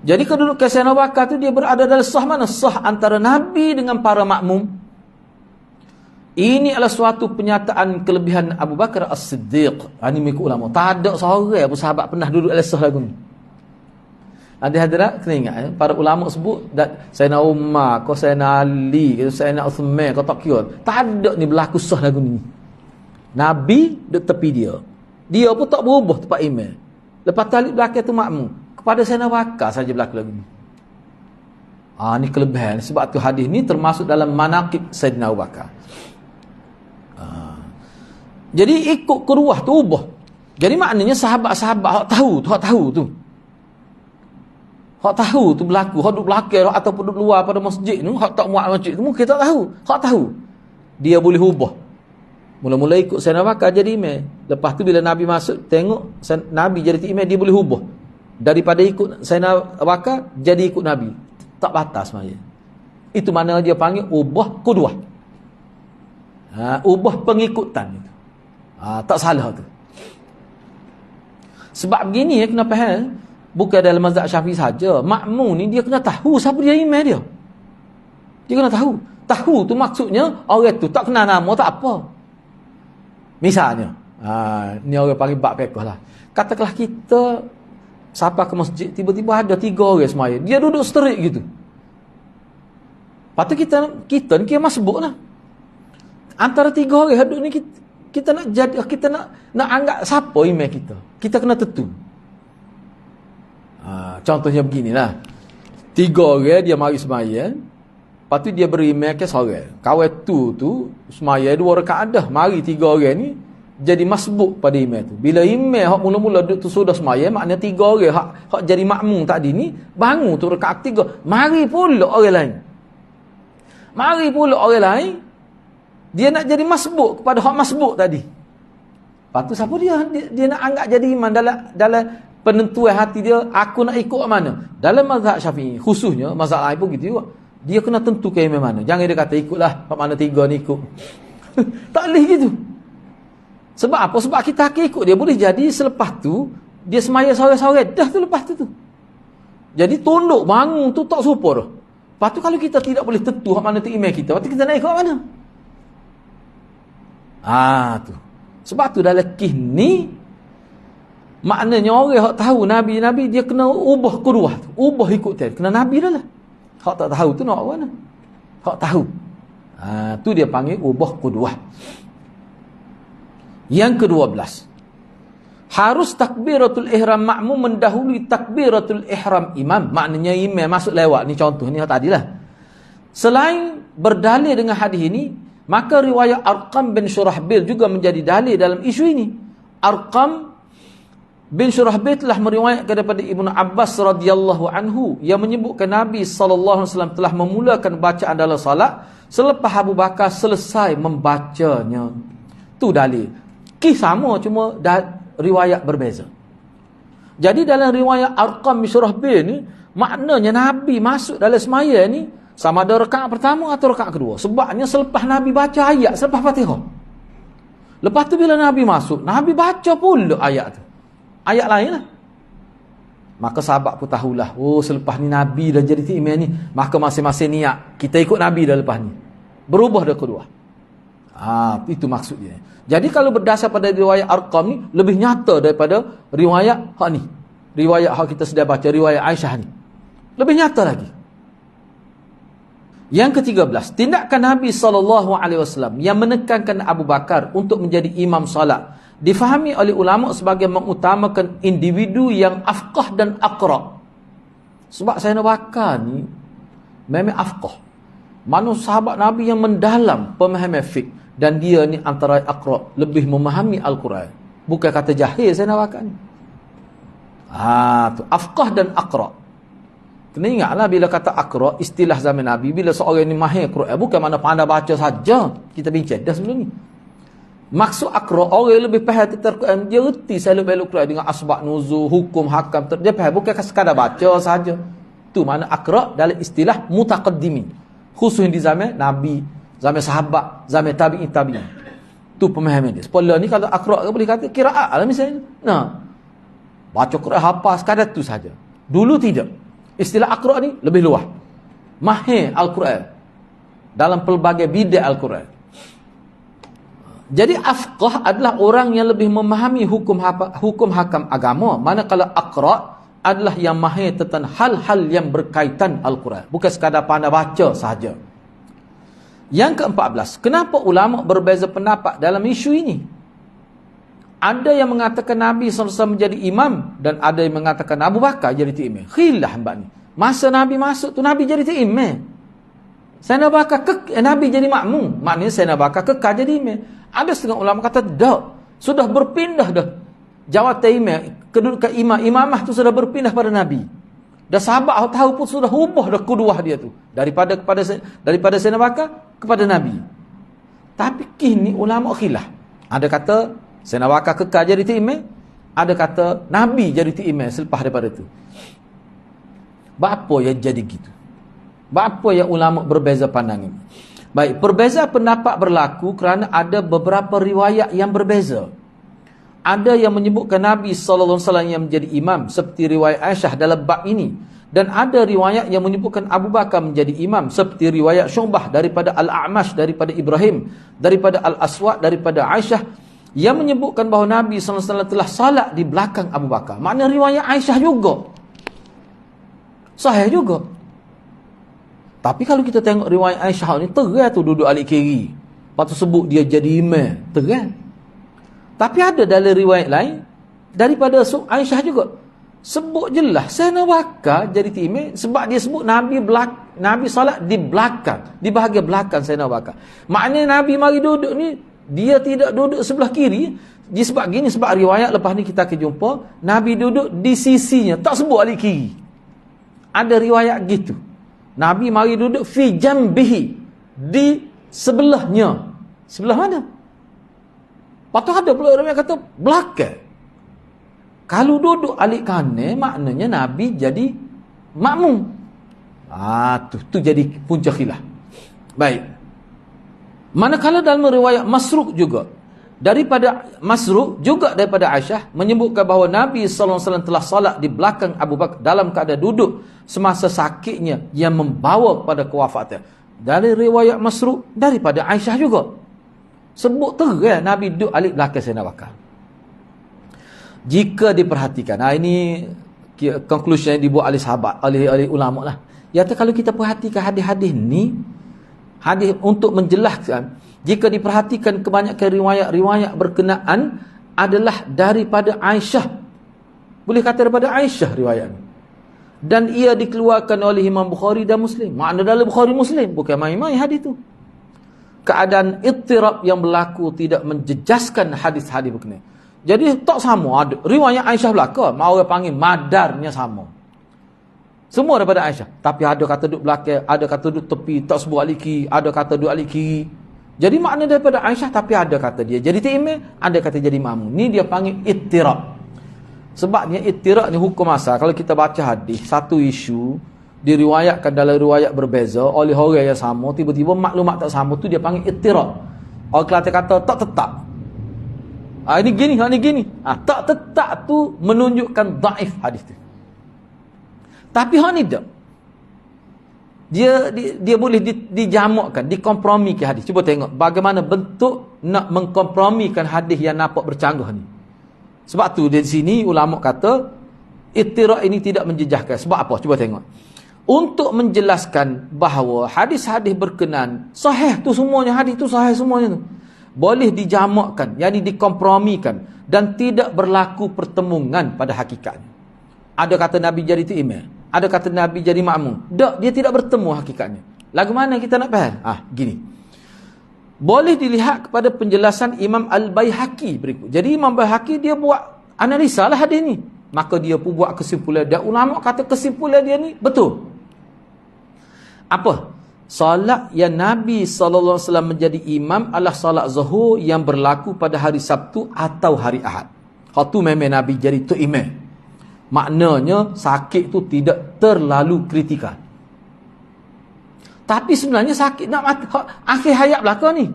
Jadi kedudukan Sayyidina Bakar tu dia berada dalam sah mana? Sah antara Nabi dengan para makmum. Ini adalah suatu penyataan kelebihan Abu Bakar As-Siddiq. Ini mengikut ulama. Tak ada seorang pun sahabat pernah duduk dalam sah lagu ni. Ada hadirat kena ingat para ulama sebut Sayyidina Umar, kau Sayyidina Ali, kau Sayyidina Uthman, kau tak kira. Tak ada ni berlaku sah lagu ni. Nabi duduk tepi dia. Dia pun tak berubah tempat imam. Lepas talib belakang tu makmum. Kepada Sayyidina Bakar saja berlaku lagu ni. Ni kelebihan. Sebab tu hadis ni termasuk dalam manaqib Sayyidina Abu Bakar. Jadi ikut keruah tu ubah. Jadi maknanya sahabat-sahabat hak tahu tu. Hak tahu tu berlaku, hak duduk belakang ataupun duduk luar pada masjid tu, hak tak muat masjid tu, mungkin tak tahu. Hak tahu. Dia boleh ubah. Mula-mula ikut Sayyidina Bakar jadi imam. Lepas tu bila Nabi masuk, tengok Nabi jadi imam, dia boleh ubah. Daripada ikut Sayyidina Bakar, jadi ikut Nabi. Tak batas sebenarnya. Itu mana dia panggil ubah qudwah. Ubah pengikutan itu. Tak salah tu. Sebab begini kena faham. Bukan dalam mazhab Syafi'i saja. Makmum ni dia kena tahu siapa dia imam dia. Dia kena tahu. Tahu tu maksudnya orang tu tak kenal nama tak apa. Misalnya, ni orang panggil bab fiqh lah. Katakanlah kita sampai ke masjid, tiba-tiba ada 3 orang semaya. Dia duduk straight gitu. Lepas tu kita ni kira masbuk lah. Antara 3 orang duduk ni kita nak anggap siapa imam kita. Kita kena tentu. Contohnya beginilah. 3 orang dia mari sembahyang. Lepas tu dia beri imam ke seorang. Kawan tu sembahyang 2 rakaat dah. Mari 3 orang ni jadi masbuk pada imam tu. Bila imam hak mula-mula duduk tu sudah sembahyang, maknanya 3 orang hak jadi makmum tadi ni bangun tu rakaat 3. Mari pula orang lain. Dia nak jadi masbuk kepada hak masbuk tadi. Lepas tu siapa dia nak anggap jadi imam dalam penentuan hati dia, aku nak ikut mana. Dalam mazhab Syafi'i khususnya, mazhab lain pun gitu juga. Dia kena tentukan imam mana. Jangan dia kata ikutlah hak mana 3 ni ikut. Tak boleh gitu. Sebab apa? Sebab kita akan ikut dia. Boleh jadi selepas tu dia semaya sore-sore dah tu lepas tu. Jadi tunduk bangun tu tak serupa dah. Lepas tu kalau kita tidak boleh tentu hak mana tu imam kita, lepas tu kita nak ikut mana? Tu. Sebab tu dalam kisah ni maknanya orang hak tahu Nabi dia kena ubah qudwah tu, ubah ikut dia. Kena Nabi dah lah. Hak tak tahu tu nak apa mana? hak tahu. Tu dia panggil ubah qudwah. Yang ke-12, harus takbiratul ihram makmum mendahului takbiratul ihram imam. Maknanya imam masuk lewat. Ni contoh ni tadilah. Selain berdalil dengan hadis ini, maka riwayat Arqam bin Shurahbil juga menjadi dalil dalam isu ini. Arqam bin Shurahbil telah meriwayatkan daripada Ibnu Abbas radhiyallahu anhu yang menyebutkan Nabi sallallahu alaihi wasallam telah memulakan bacaan dalam salat selepas Abu Bakar selesai membacanya. Tu dalil. Kisah sama, cuma riwayat berbeza. Jadi dalam riwayat Arqam bin Shurahbil ni, maknanya Nabi masuk dalam semaya ni sama ada rakaat pertama atau rakaat kedua. Sebabnya selepas Nabi baca ayat selepas Fatihah. Lepas tu bila Nabi masuk, Nabi baca pula ayat tu. Ayat lain lah. Maka sahabat pun tahulah, selepas ni Nabi dah jadi imam ni, maka masing-masing niat kita ikut Nabi dah lepas ni. Berubah dah kedua. Itu maksudnya. Jadi kalau berdasar pada riwayat Arqam ni lebih nyata daripada riwayat hak ni. Riwayat hak kita sudah baca, riwayat Aisyah ni. Lebih nyata lagi. Yang ke-13, tindakan Nabi SAW yang menekankan Abu Bakar untuk menjadi imam salat difahami oleh ulama sebagai mengutamakan individu yang afqah dan aqra. Sebab Sayyidina Bakar ni memang afqah. Mana sahabat Nabi yang mendalam pemahaman fiqh, dan dia ni antara aqra, lebih memahami Al-Quran. Bukan kata jahil Sayyidina Bakar ni. Tu afqah dan aqra. Kena ingatlah bila kata aqra, istilah zaman Nabi, bila seorang ni mahir Quran, bukan mana pandai baca saja. Kita bincang dah sebelum ni. Maksud aqra, orang yang lebih faham tentang Quran, dia reti seluk-beluk Quran dengan asbab nuzul, hukum, hakam, dia faham, bukan sekadar baca saja. Tu mana aqra dalam istilah mutaqaddimin. Khususnya di zaman Nabi, zaman sahabat, zaman tabi'in. Tu pemahaman dia. Sepuluh ni kalau aqra boleh kata qiraat lah misalnya. Baca Quran hafal sekadar tu saja. Dulu tidak. Istilah aqra ni lebih luas. Mahir Al-Quran dalam pelbagai bidang Al-Quran. Jadi afqah adalah orang yang lebih memahami hukum hakam agama, manakala aqra adalah yang mahir tentang hal-hal yang berkaitan Al-Quran, bukan sekadar pandai baca sahaja. Yang ke-14, kenapa ulama berbeza pendapat dalam isu ini? Ada yang mengatakan Nabi SAW menjadi imam, dan ada yang mengatakan Abu Bakar jadi imam. Khilaf mbak ni. Masa Nabi masuk tu Nabi jadi imam. Sayyidina Bakar Nabi jadi makmum. Maknanya Sayyidina Bakar kekal jadi imam. Ada setengah ulama kata tak, sudah berpindah dah jawatan imam, kedudukan imamah tu sudah berpindah pada Nabi. Dan sahabat tahu pun sudah ubah dah kuduah dia tu daripada Sayyidina Bakar kepada Nabi. Tapi kini ulama khilaf. Ada kata Sayyidina Bakar kekal jadi imam, ada kata Nabi jadi imam selepas daripada tu. Apa yang jadi gitu? Apa yang ulama berbeza pandangan? Baik, perbezaan pendapat berlaku kerana ada beberapa riwayat yang berbeza. Ada yang menyebutkan Nabi SAW yang menjadi imam seperti riwayat Aisyah dalam bab ini, dan ada riwayat yang menyebutkan Abu Bakar menjadi imam seperti riwayat Syu'bah daripada Al-A'mash, daripada Ibrahim, daripada Al-Aswad, daripada Aisyah yang menyebutkan bahawa Nabi SAW telah salat di belakang Abu Bakar. Makna riwayat Aisyah juga sahih juga. Tapi kalau kita tengok riwayat Aisyah ni, terang tu duduk alik kiri, lepas tu sebut dia jadi imam, terang. Tapi ada dalam riwayat lain daripada Aisyah juga, sebut jelas Sayyidina Bakar jadi imam sebab dia sebut Nabi salat di belakang, di bahagian belakang Sayyidina Bakar. Maknanya Nabi mari duduk ni, dia tidak duduk sebelah kiri. Dia sebab gini, sebab riwayat lepas ni kita akan jumpa Nabi duduk di sisinya, tak sebut alik kiri. Ada riwayat gitu. Nabi mari duduk fi jambihi, di sebelahnya. Sebelah mana? Patut ada pula orang yang kata belakang. Kalau duduk alik kanan, maknanya Nabi jadi makmum. Tu jadi punca khilaf. Baik. Manakala dalam riwayat Masruq juga, daripada Aisyah menyebutkan bahawa Nabi SAW telah salat di belakang Abu Bakar dalam keadaan duduk semasa sakitnya yang membawa kepada kewafatan. Dari riwayat Masruq daripada Aisyah juga sebut terang Nabi duduk alik belakang Sayyidina Bakar. Jika diperhatikan, ini conclusion yang dibuat oleh sahabat, oleh ulama lah. Iaitu kalau kita perhatikan hadis-hadis ni, Hadis untuk menjelaskan, jika diperhatikan kebanyakan riwayat-riwayat berkenaan adalah daripada Aisyah. Boleh kata daripada Aisyah riwayat ni. Dan ia dikeluarkan oleh Imam Bukhari dan Muslim. Makna dalam Bukhari Muslim, bukan main-main hadis tu. Keadaan ittirab yang berlaku tidak menjejaskan hadis-hadis berkenaan. Jadi tak sama. Ada riwayat Aisyah belaka, mau orang panggil madarnya sama. Semua daripada Aisyah. Tapi ada kata duduk belakang, ada kata duduk tepi, tak sebut alik kiri, ada kata duduk alik kiri. Jadi makna daripada Aisyah, tapi ada kata dia jadi ta'imam, ada kata jadi makmum. Ni dia panggil ittirab. Sebabnya ittirab ni hukum asal. Kalau kita baca hadis, satu isu diriwayatkan dalam riwayat berbeza oleh orang yang sama, tiba-tiba maklumat tak sama, tu dia panggil ittirab. Orang Kelantan kata tak tetap. Ini gini, ini gini. Tak tetap tu menunjukkan daif hadis tu. Tapi hak ni tak. Dia boleh dijamakkan, dikompromikan hadis. Cuba tengok bagaimana bentuk nak mengkompromikan hadis yang nampak bercanggah ni. Sebab tu di sini ulama kata ittirab ini tidak menjejaskan. Sebab apa? Cuba tengok. Untuk menjelaskan bahawa hadis-hadis berkenaan sahih tu semuanya, hadis tu sahih semuanya tu, boleh dijamakkan, yakni dikompromikan, dan tidak berlaku pertemuan pada hakikatnya. Ada kata Nabi jadi ta'imam, ada kata Nabi jadi makmum. Tak, dia tidak bertemu hakikatnya. Lagu mana kita nak faham? Gini. Boleh dilihat kepada penjelasan Imam Al-Baihaqi berikut. Jadi Imam Baihaqi dia buat analisa lah hadis ni. Maka dia pun buat kesimpulan. Dan ulama kata kesimpulan dia ni betul. Apa? Solat yang Nabi SAW menjadi imam adalah solat zuhur yang berlaku pada hari Sabtu atau hari Ahad. Kalau tu memang Nabi jadi tu imam. Maknanya sakit tu tidak terlalu kritikal. Tapi sebenarnya sakit nak mati akhir hayat belaka ni.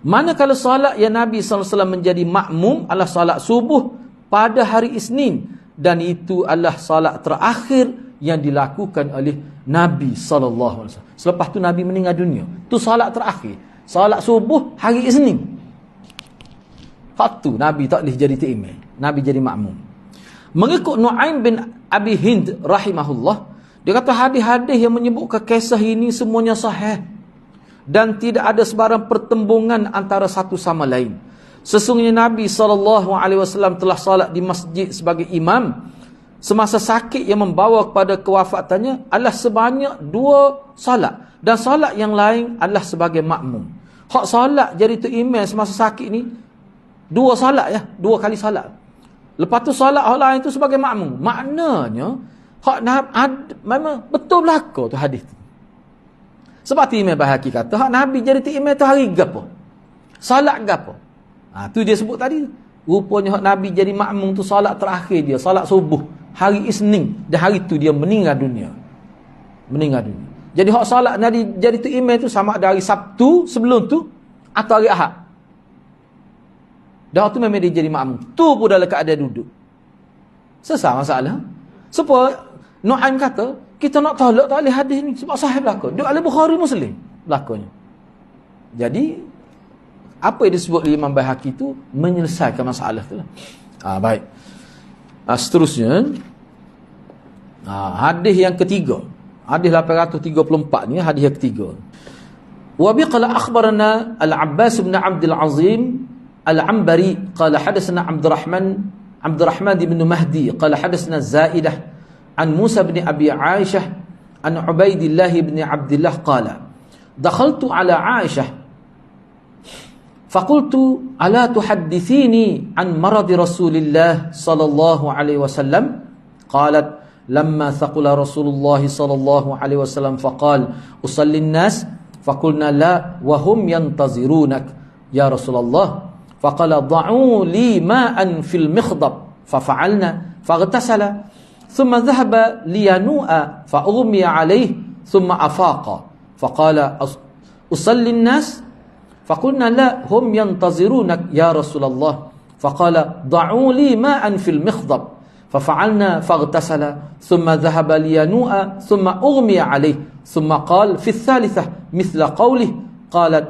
Manakala solat yang Nabi SAW menjadi makmum adalah solat subuh pada hari Isnin, dan itu adalah solat terakhir yang dilakukan oleh Nabi SAW. Selepas tu Nabi meninggal dunia. Tu solat terakhir. Solat subuh hari Isnin. Hak tu Nabi tak boleh jadi ta'imam. Nabi jadi makmum. Mengikut Nu'aim bin Abi Hind rahimahullah, dia kata hadis-hadis yang menyebutkan kisah ini semuanya sahih dan tidak ada sebarang pertembungan antara satu sama lain. Sesungguhnya Nabi SAW telah salat di masjid sebagai imam semasa sakit yang membawa kepada kewafatannya adalah sebanyak 2 salat, dan salat yang lain adalah sebagai makmum. Hak salat jadi tu imam semasa sakit ni 2 salat ya, 2 kali salat. Lepas tu salat hak lain tu sebagai makmum. Maknanya hak memang betul belaka tu hadis tu. Sebab tu Imam Baihaqi kata hak Nabi jadi imam tu hari gapo? Salat gapo? Tu dia sebut tadi. Rupanya hak Nabi jadi makmum tu salat terakhir dia, salat subuh hari Isnin, dan hari tu dia meninggal dunia. Meninggal dunia. Jadi hak salat Nabi jadi tu imam tu sama ada hari Sabtu sebelum tu atau hari Ahad. Dan tu memang dia jadi makmum. Tu pun dalam keadaan duduk. Sesat masalah. Supaya Nu'aim kata, kita nak tolak tak boleh hadis ni sebab sahih belaka. Duk ala Bukhari Muslim belakanya. Jadi apa yang disebut oleh Imam Baihaqi tu menyelesaikan masalah tu lah. Baik. Seterusnya hadis yang ketiga. Hadis 834 ni hadis yang ketiga. Wa biqala akhbarana Al-Abbas bin Abdul Azim Al-Ambari qala hadatsana Abdurrahman bin Mahdi qala hadatsana Zaidah an Musa bin Abi Aisyah an Ubaidillah bin Abdullah qala dakhaltu ala Aisyah faqultu ala tuhaddithini an marad Rasulillah sallallahu alaihi wasallam qalat lamma thaqula Rasulullah sallallahu alaihi wasallam faqal usalli an-nas faqulna la wa hum yantazirunak ya Rasulullah faqala da'u li ma'an fil mikhdab fafa'alna faghtasala ثم ذهب لينوء فأغمي عليه ثم أفاق فقال أصلي الناس فقلنا لا هم ينتظرونك يا رسول الله فقال ضعوا لي ماء في المخضب ففعلنا فاغتسل ثم ذهب لينوء ثم أغمي عليه ثم قال في الثالثة مثل قوله قالت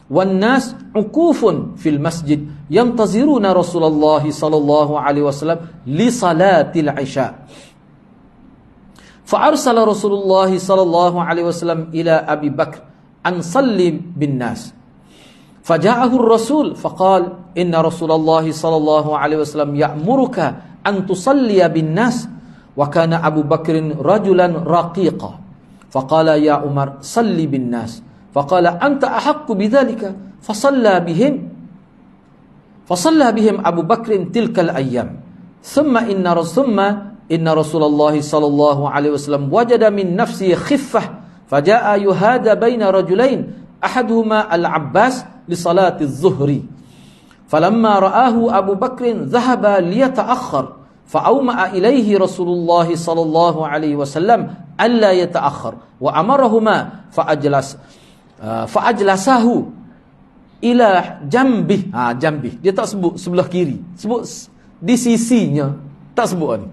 والناس عكوف في المسجد ينتظرون رسول الله صلى الله عليه وسلم لصلاة العشاء فأرسل رسول الله صلى الله عليه وسلم إلى أبي بكر an salli bin nas. Faja'ahu ar-rasul faqala inna Rasulullah sallallahu alaihi wasallam ya'muruka an tusalliya bin nas wa kana Abu Bakr rajulan raqiqa. Faqala ya Umar salli bin nas. Faqala anta ahaqqu bidzalika fasalla bihim. Fasalla bihim Abu Bakr tilkal ayyam. Thumma inna Rasulullah sallallahu alaihi wasallam wajada min nafsi khiffah faja'a yuhada baina rajulain ahaduhuma al-Abbas li salati adh-dhuhri. Falamma ra'ahu Abu Bakr dhahaba liyata'akhkhar fa'awma'a ilayhi Rasulullah sallallahu alaihi wasallam alla yata'akhkhar wa amarahuma fa'ajlasahu ila jambih. Jambih dia tak sebut sebelah kiri, sebut di sisinya, tak sebut ni.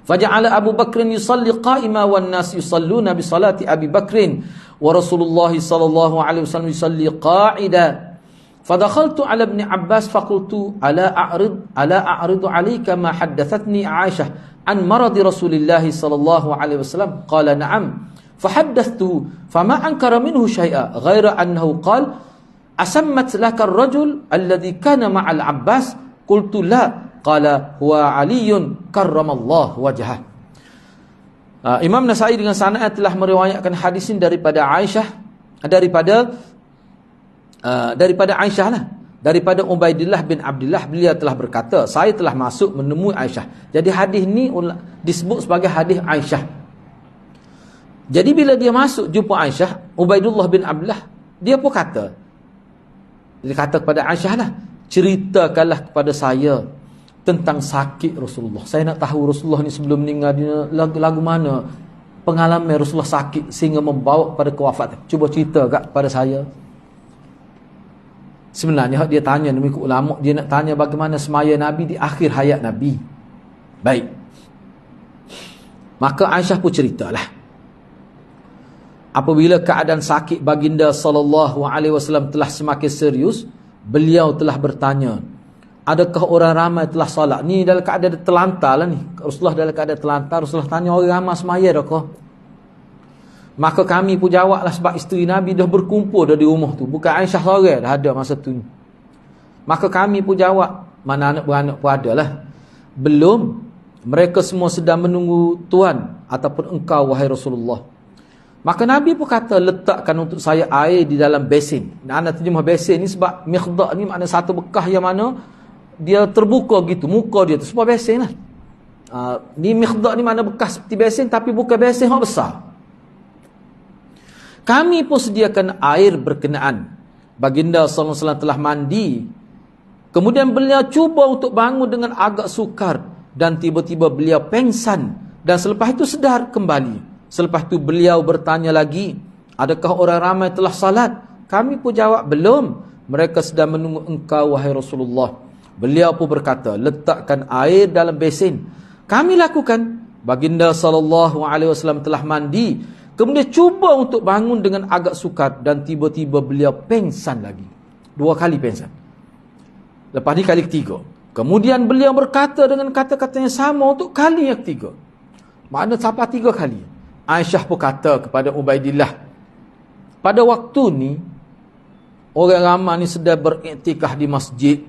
Faja'ala Abu Bakr yusalli qa'ima wan nas yusalluna bi salati Abi Bakr wa Rasulullah sallallahu alaihi wasallam yusalli qa'ida. Fadakhaltu ala ibn Abbas faqultu ala a'ridu alayka ma haddathatni Aisyah an maradi Rasulillah sallallahu alaihi wasallam. Qala na'am. Fahaddathtu fama ankara minhu shay'a ghaira annahu qala asammat laka ar-rajul alladhi kana ma'al Abbas. Qultu la. Qala huwa Aliyun karramallahu wajhah. Imam Nasai dengan sanad telah meriwayatkan hadis ini daripada Aisyah, daripada Aisyah lah, daripada Ubaidillah bin Abdullah. Beliau telah berkata, saya telah masuk menemui Aisyah. Jadi hadis ni disebut sebagai hadis Aisyah. Jadi bila dia masuk jumpa Aisyah, Ubaidullah bin Abdullah, dia pun kata, dia kata kepada Aisyah lah, ceritakanlah kepada saya tentang sakit Rasulullah. Saya nak tahu Rasulullah ni sebelum meninggal dia lagu mana pengalaman Rasulullah sakit sehingga membawa pada kewafatan. Cuba cerita kepada saya. Sebenarnya dia tanya demi ulama, dia nak tanya bagaimana semaya Nabi di akhir hayat Nabi. Baik. Maka Aisyah pun ceritalah. Apabila keadaan sakit baginda sallallahu alaihi wasallam telah semakin serius, beliau telah bertanya, adakah orang ramai telah solat? Ni dalam keadaan terlantar lah ni. Rasulullah dalam keadaan terlantar. Rasulullah tanya orang ramai semaya dah kah? Maka kami pun jawablah sebab isteri Nabi dah berkumpul dah di rumah tu. Bukan Aisyah seorang dah ada masa tu. Maka kami pun jawab, mana anak beranak pun ada lah. Belum. Mereka semua sedang menunggu Tuhan ataupun engkau wahai Rasulullah. Maka Nabi pun kata, letakkan untuk saya air di dalam besin. Nak terjemah besin ni sebab mikhdaq ni makna satu bekah yang mana dia terbuka gitu, muka dia tu sebab besin lah. Ni mikhdaq ni mana bekas seperti besin tapi bukan besin yang besar. Kami pun sediakan air berkenaan. Baginda sallallahu alaihi wasallam telah mandi. Kemudian beliau cuba untuk bangun dengan agak sukar dan tiba-tiba beliau pengsan dan selepas itu sedar kembali. Selepas itu beliau bertanya lagi, adakah orang ramai telah salat? Kami pun jawab, belum. Mereka sedang menunggu engkau wahai Rasulullah. Beliau pun berkata, letakkan air dalam besin. Kami lakukan. Baginda sallallahu alaihi wasallam telah mandi. Kemudian cuba untuk bangun dengan agak sukar dan tiba-tiba beliau pengsan lagi. 2 kali pengsan. Lepas ni kali ketiga. Kemudian beliau berkata dengan kata-katanya sama untuk kali yang ketiga. Makna sampai 3 kali. Aisyah pun kata kepada Ubaidillah, pada waktu ni orang ramai ni sedang beriktikaf di masjid.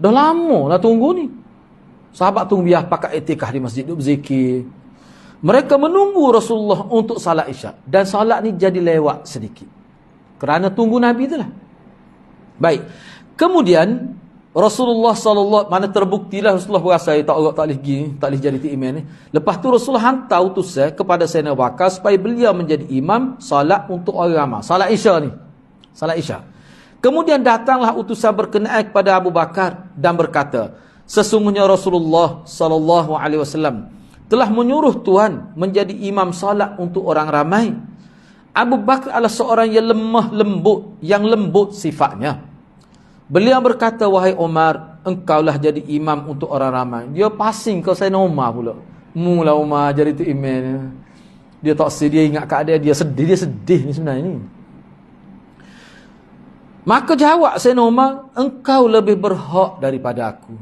Dah lama lah tunggu ni. Sahabat tunggu biar pakai iktikaf di masjid, duduk berzikir. Mereka menunggu Rasulullah untuk salat Isyak. Dan salat ni jadi lewat sedikit. Kerana tunggu Nabi tu lah. Baik. Kemudian Rasulullah sallallahu, mana terbuktilah Rasulullah berasa tak boleh pergi, tak boleh jadi imam ni. Lepas tu Rasulullah hantar utusan kepada Sayyidina Abu Bakar supaya beliau menjadi imam salat untuk orang ramai. Salat Isyak ni. Salat Isyak. Kemudian datanglah utusan berkenaan kepada Abu Bakar dan berkata, sesungguhnya Rasulullah sallallahu alaihi wasallam telah menyuruh Tuhan menjadi imam salat untuk orang ramai. Abu Bakar adalah seorang yang lemah lembut, yang lembut sifatnya. Beliau berkata, wahai Umar, engkaulah jadi imam untuk orang ramai. Dia pasing ke Sayyidina Umar pula. Mula Umar jadi tu imam. Dia tak sedih, dia ingat keadaan dia sedih ni sebenarnya ni. Maka jawab Sayyidina Umar, engkau lebih berhak daripada aku.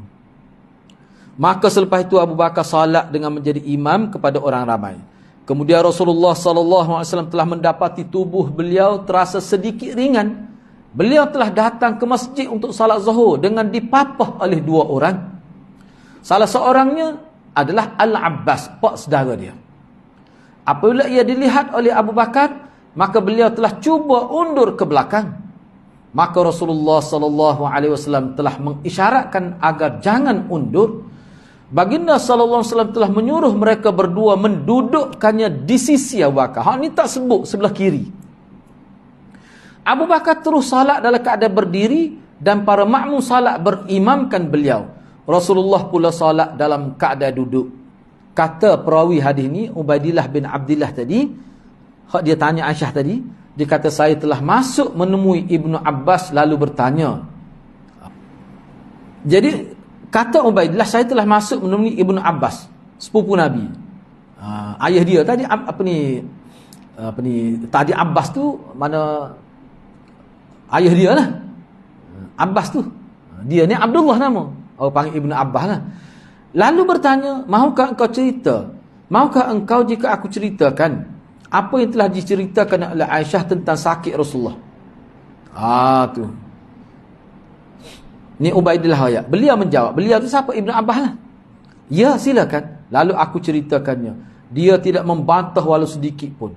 Maka selepas itu Abu Bakar salat dengan menjadi imam kepada orang ramai. Kemudian Rasulullah SAW telah mendapati tubuh beliau terasa sedikit ringan. Beliau telah datang ke masjid untuk salat zuhur dengan dipapah oleh 2 orang. Salah seorangnya adalah Al-Abbas, pak saudara dia. Apabila ia dilihat oleh Abu Bakar, maka beliau telah cuba undur ke belakang. Maka Rasulullah SAW telah mengisyaratkan agar jangan undur. Baginda SAW telah menyuruh mereka berdua mendudukkannya di sisi Abu Bakar. Hak ni tak sebut sebelah kiri. Abu Bakar terus salat dalam keadaan berdiri dan para makmum salat berimamkan beliau. Rasulullah pula salat dalam keadaan duduk. Kata perawi hadis ni, Ubaidillah bin Abdillah tadi, hak dia tanya Aisyah tadi, dia kata saya telah masuk menemui Ibnu Abbas lalu bertanya. Jadi kata Ubaidillah, saya telah masuk menemui Ibnu Abbas, sepupu Nabi. Ayah dia tadi apa ni tadi Abbas tu mana ayah dia lah. Abbas tu. Dia ni Abdullah nama. Orang panggil Ibnu Abbas lah. Lalu bertanya, maukah engkau cerita? Maukah engkau jika aku ceritakan apa yang telah diceritakan oleh Aisyah tentang sakit Rasulullah? Tu. Ni Ubaidillah ayat. Beliau menjawab. Beliau tu siapa? Ibnu Abbas lah. Ya, silakan. Lalu aku ceritakannya. Dia tidak membantah walau sedikit pun.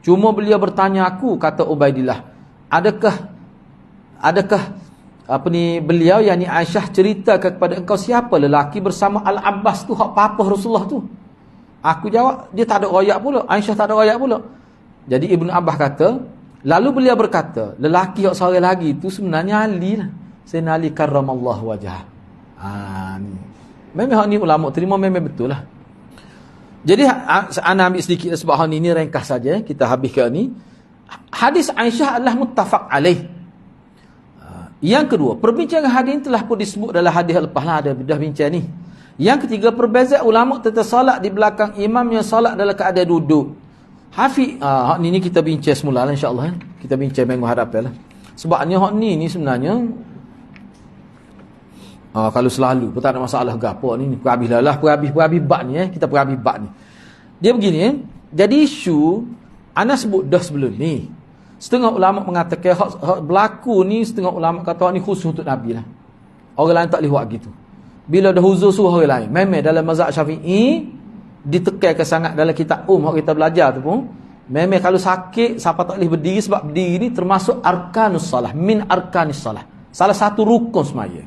Cuma beliau bertanya aku, kata Ubaidillah, adakah beliau yakni Aisyah ceritakan kepada engkau siapa lelaki bersama Al-Abbas tu, hak papa Rasulullah tu? Aku jawab, dia tak ada royak pula. Aisyah tak ada royak pula. Jadi Ibnu Abbas kata, lalu beliau berkata, lelaki yang seorang lagi tu sebenarnya Ali lah. Sayyidina Ali karramallahu wajhah. Ni. Memang hak ni ulama terima memang betul lah. Jadi ana ambil sedikit sebab hak ni ringkas saja, kita habiskan ni. Hadis Aisyah adalah muttafaq alaih. Yang kedua, perbincangan hadis ini telah pun disebut dalam hadis lepas lah, ada dah bincang ni. Yang ketiga, perbezaan ulama tentang salat di belakang imam yang salat dalam keadaan duduk. Hafiz, hak ni kita bincang semula lah insya-Allah ya. Kita bincang minggu hadapan lah. Sebabnya hak ni sebenarnya kalau selalu pun tak ada masalah gapo ni perhabis bab ni kita perhabis bab ni. Dia begini jadi isu ana sebut dah sebelum ni. Setengah ulama mengatakan hak berlaku ni, setengah ulama kata hak ni khusus untuk Nabi lah. Orang lain tak boleh buat gitu. Bila dah huzur suruh orang lain. Memang dalam mazhab Syafi'i ditekankan sangat dalam kitab hak kita belajar tu pun. Memang kalau sakit siapa tak boleh berdiri, sebab berdiri ni termasuk arkanus salah, min arkanis salah. Salah satu rukun semaya.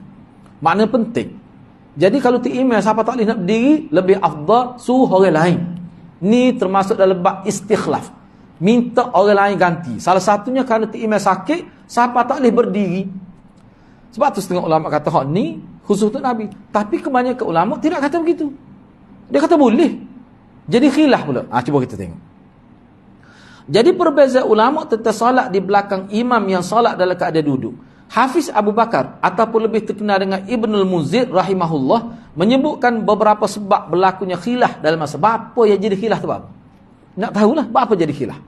Makna penting. Jadi kalau imam siapa tak boleh nak berdiri, lebih afdal suruh orang lain. Ni termasuk dalam bab istikhlaf. Minta orang lain ganti. Salah satunya kerana imam sakit, siapa tak boleh berdiri. Sebab tu setengah ulama kata hak ni khusus untuk Nabi. Tapi kebanyakan ulama tidak kata begitu. Dia kata boleh. Jadi khilaf pula. Cuba kita tengok. Jadi perbezaan ulama tentang salat di belakang imam yang salat dalam keadaan duduk. Hafiz Abu Bakar ataupun lebih terkenal dengan Ibnul Munzir rahimahullah menyebutkan beberapa sebab berlakunya khilaf dalam masa. Apa yang jadi khilaf tu apa? Nak tahulah apa jadi khilaf.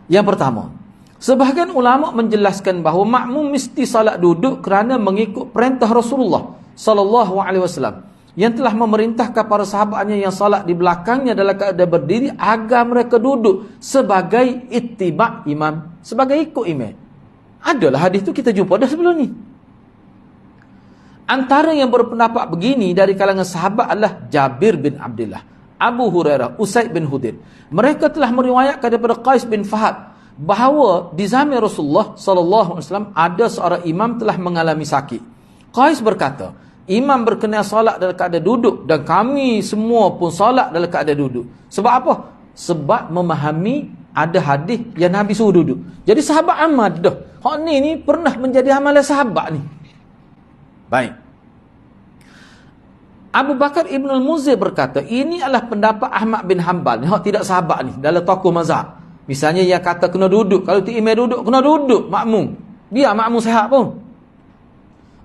Yang pertama, sebahagian ulama menjelaskan bahawa makmum mesti salat duduk kerana mengikut perintah Rasulullah sallallahu alaihi wasallam yang telah memerintahkan para sahabatnya yang salat di belakangnya dalam keadaan berdiri agar mereka duduk sebagai ittiba' imam, sebagai ikut imam. Adalah hadis tu kita jumpa dah sebelum ni. Antara yang berpendapat begini dari kalangan sahabat adalah Jabir bin Abdullah, Abu Hurairah, Usaid bin Hudair. Mereka telah meriwayatkan daripada Qais bin Fahad bahawa di zaman Rasulullah sallallahu alaihi wasallam ada seorang imam telah mengalami sakit. Qais berkata, imam berkenaan solat dalam keadaan duduk dan kami semua pun solat dalam keadaan duduk. Sebab apa? Sebab memahami ada hadis yang Nabi suruh duduk. Jadi sahabat amal dah. Hak ni pernah menjadi amalan sahabat ni. Baik. Abu Bakar Ibnul Munzir berkata, ini adalah pendapat Ahmad bin Hanbal. Ni hak tidak sahabat ni dalam tokoh mazhab. Misalnya yang kata kena duduk, kalau tu imam duduk kena duduk makmum. Biar makmum sehat pun.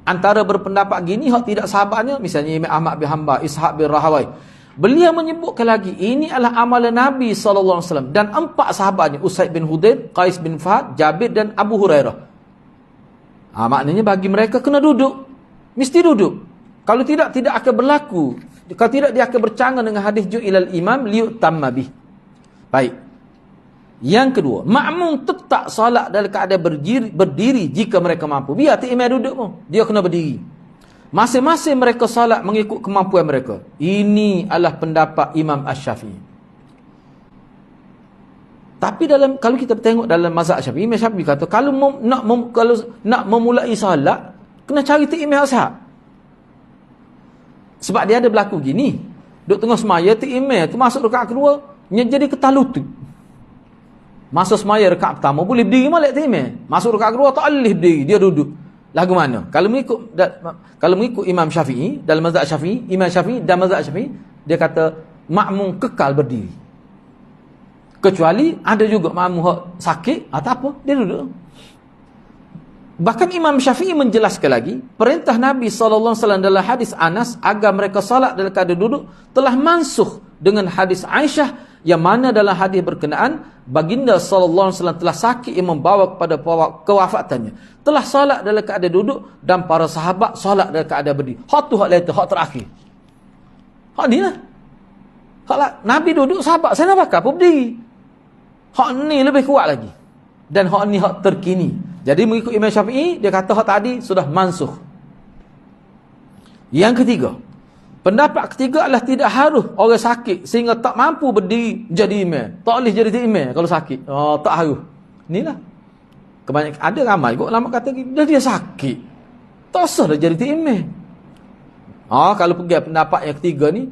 Antara berpendapat gini hak tidak sahabatnya, misalnya Imam Ahmad bin Hanbal, Ishaq bin Rahawai. Beliau menyebutkan lagi, ini adalah amalan Nabi SAW dan 4 sahabatnya, Usaid bin Hudair, Qais bin Fahad, Jabir dan Abu Hurairah. Maknanya bagi mereka kena duduk. Mesti duduk. Kalau tidak akan berlaku. Kalau tidak dia akan bercanggah dengan hadis ju'ilal imam liyutamma bih. Baik. Yang kedua, makmum tetap solat dalam keadaan berdiri jika mereka mampu. Biar tak imam duduk pun, dia kena berdiri. Masing-masing mereka solat mengikut kemampuan mereka. Ini adalah pendapat Imam Asy-Syafi'i. Tapi kalau kita tengok dalam mazhab Syafi'i, Imam Syafi'i kata kalau nak memulai solat kena cari tak imam ashab. Sebab dia ada berlaku gini. Duk tengah semaya tak imam tu masuk rakaat kedua, jadi ketah lutut. Masuk semaya rakaat pertama boleh berdiri molek tak imam. Masuk rakaat kedua tak boleh berdiri, dia duduk. Lagu mana? Kalau mengikut Imam Syafi'i dalam mazhab Syafi'i, Imam Syafi'i dan mazhab Syafi'i, dia kata makmum kekal berdiri. Kecuali ada juga makmum sakit atau apa, dia duduk. Bahkan Imam Syafi'i menjelaskan lagi, perintah Nabi SAW dalam hadis Anas agar mereka salat dalam keadaan duduk telah mansuh dengan hadis Aisyah, yang mana dalam hadis berkenaan baginda SAW telah sakit yang membawa kepada kewafatannya, telah salat dalam keadaan duduk, dan para sahabat salat dalam keadaan berdiri. Hak tu hak lain tu, hak terakhir. Hak ni lah. Hak lah, Nabi duduk, sahabat saya nak pakai apa berdiri. Hak ni lebih kuat lagi. Dan hak ni hak terkini. Jadi mengikut Imam Syafi'i, dia kata hak tadi sudah mansuh. Yang ketiga, pendapat ketiga adalah tidak harus orang sakit sehingga tak mampu berdiri jadi imam. Tak boleh jadi imam kalau sakit. Oh, tak harus. Inilah. Kebanyakan ada ramai kok ulama kata dia sakit, tak usah dah jadi imam. Kalau pergi pendapat yang ketiga ni,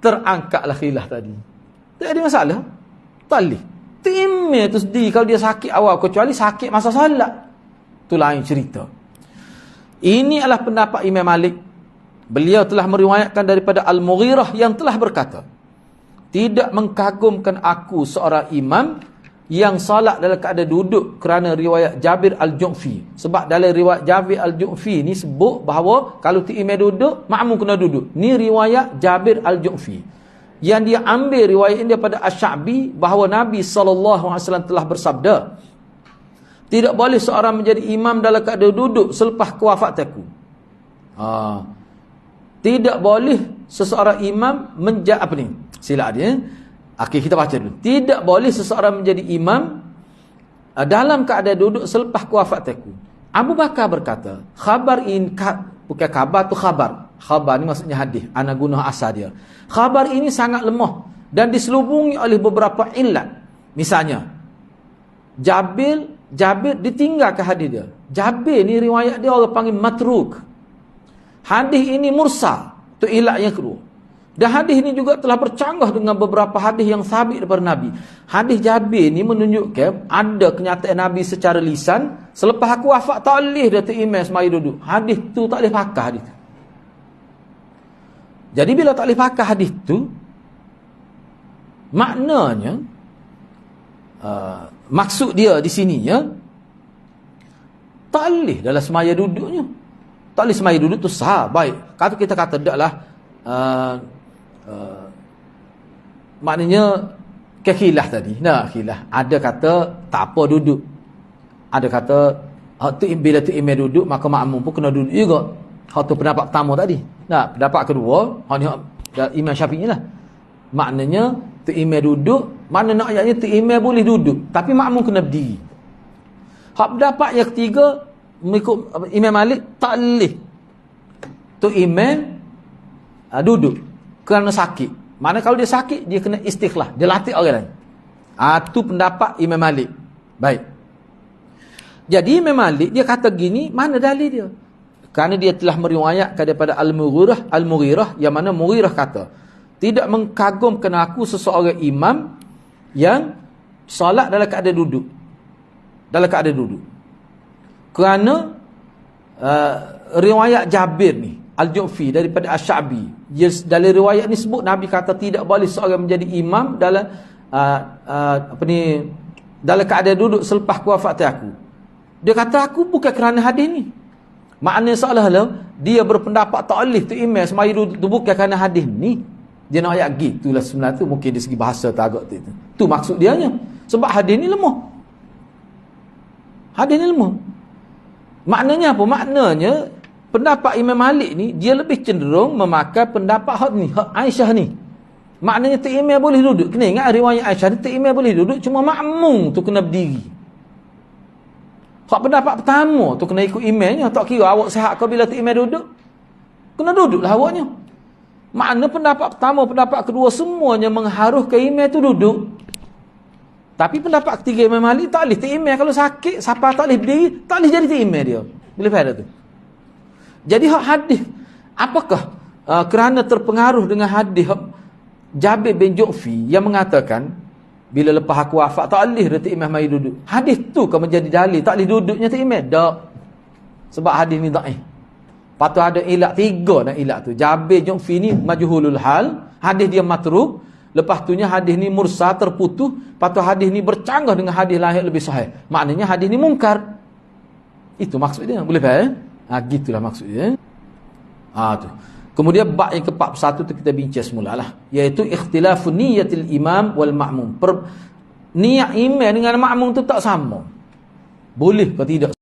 terangkatlah khilaf tadi. Tak ada masalah. Tak boleh. Imam tu sendiri kalau dia sakit awal, kecuali sakit masa solat, tu lain cerita. Ini adalah pendapat Imam Malik. Beliau telah meriwayatkan daripada Al-Mughirah yang telah berkata, tidak mengkagumkan aku seorang imam yang salat dalam keadaan duduk kerana riwayat Jabir Al-Ju'fi. Sebab dalam riwayat Jabir Al-Ju'fi ni sebut bahawa kalau ti imam duduk, makmum kena duduk. Ni riwayat Jabir Al-Ju'fi. Yang dia ambil riwayat ini daripada Asy-Sya'bi bahawa Nabi SAW telah bersabda, tidak boleh seorang menjadi imam dalam keadaan duduk selepas kewafatanku. Tidak boleh seseorang imam apa ni? Silap dia. Okey, kita baca dulu. Tidak boleh seseorang menjadi imam dalam keadaan duduk selepas kewafatanku. Abu Bakar berkata, khabar ini bukan khabar tu khabar. Khabar ni maksudnya hadis. Ana guna asal dia. Khabar ini sangat lemah dan diselubungi oleh beberapa illat. Misalnya, Jabir ditinggalkan hadis dia. Jabir ni riwayat dia orang panggil matruk. Hadis ini mursal. Itu illat yang kedua. Dan hadis ini juga telah bercanggah dengan beberapa hadis yang sabit daripada Nabi. Hadis Jabir ni menunjukkan ada kenyataan Nabi secara lisan, selepas aku wafat tak boleh dia terimam semai duduk. Hadis tu tak boleh pakai hadis tu. Jadi bila tak boleh pakai hadis tu, maknanya maksud dia di sini ya, tak boleh dalam semaya duduknya. Tak boleh semaya duduk tu sah. Baik, kalau kita kata taklah maknanya kekhilaf tadi. Khilaf. Ada kata tak apa duduk. Ada kata bila tu imam duduk maka makmum pun kena duduk juga. Hak tu pendapat pertama tadi. Pendapat kedua, Imam Syafi'i lah. Maknanya tu imam duduk, mana nak ayatnya tu imam boleh duduk, tapi makmum kena berdiri. Hak pendapat yang ketiga mengikut Imam Malik tak boleh tu imam duduk kerana sakit. Mana kalau dia sakit, dia kena istighlah, dia latih orang lain. Tu pendapat Imam Malik. Baik. Jadi Imam Malik dia kata gini, mana dalil dia? Kerana dia telah meriwayatkan daripada Al-Mughirah, yang mana Mughirah kata, tidak mengkagumkan aku seseorang imam yang solat dalam keadaan duduk. Dalam keadaan duduk. Kerana riwayat Jabir ni Al-Ju'fi daripada Asy-Sya'bi, dalam riwayat ni sebut Nabi kata tidak boleh seorang menjadi imam dalam dalam keadaan duduk selepas kewafatan aku. Dia kata aku bukan kerana hadis ni. Maknanya seolah-olah dia berpendapat tak boleh tu imam semaya duduk tu bukan kerana hadis ni. Dia nak ayat gitulah sebenarnya tu, mungkin dari segi bahasa tak agak tu. Tu maksud dia nya. Sebab hadis ni lemah. Hadis ni lemah. Maknanya apa? Maknanya pendapat Imam Malik ni dia lebih cenderung memakai pendapat hak ni, hak Aisyah ni. Maknanya Tok Imam boleh duduk. Kena ingat riwayat Aisyah, Tok Imam boleh duduk, cuma makmum tu kena berdiri. Hak pendapat pertama tu kena ikut imamnya. Tak kira awak sihat ke bila Tok Imam duduk. Kena duduklah awaknya. Makna pendapat pertama, pendapat kedua semuanya mengharuskan imam tu duduk. Tapi pendapat ketiga Imam Malik tak boleh. Tok Imam kalau sakit, siapa tak boleh berdiri, tak boleh jadi Tok Imam dia. Boleh faham tu? Jadi hak hadis, apakah kerana terpengaruh dengan hadis Jabir bin Ju'fi yang mengatakan bila lepas aku wafat tak boleh Tok Imam mari duduk. Hadis tu kan menjadi dalil tak boleh duduknya Tok Imam. Tak. Sebab hadis ni dhaif. Patut ada ilat tiga dan ilat tu. Jabir Ju'fi ni majhulul hal, hadis dia matruk, lepas tunya hadis ni mursal terputus, patut hadis ni bercanggah dengan hadis lain lebih sahih. Maknanya hadis ni mungkar. Itu maksud dia. Boleh faham? Gitulah maksud dia. Tu. Kemudian bab yang ke-41 tu kita bincang semulalah, iaitu ikhtilafun niyatil imam wal ma'mum. Niat imam dengan makmum tu tak sama. Boleh ke tidak?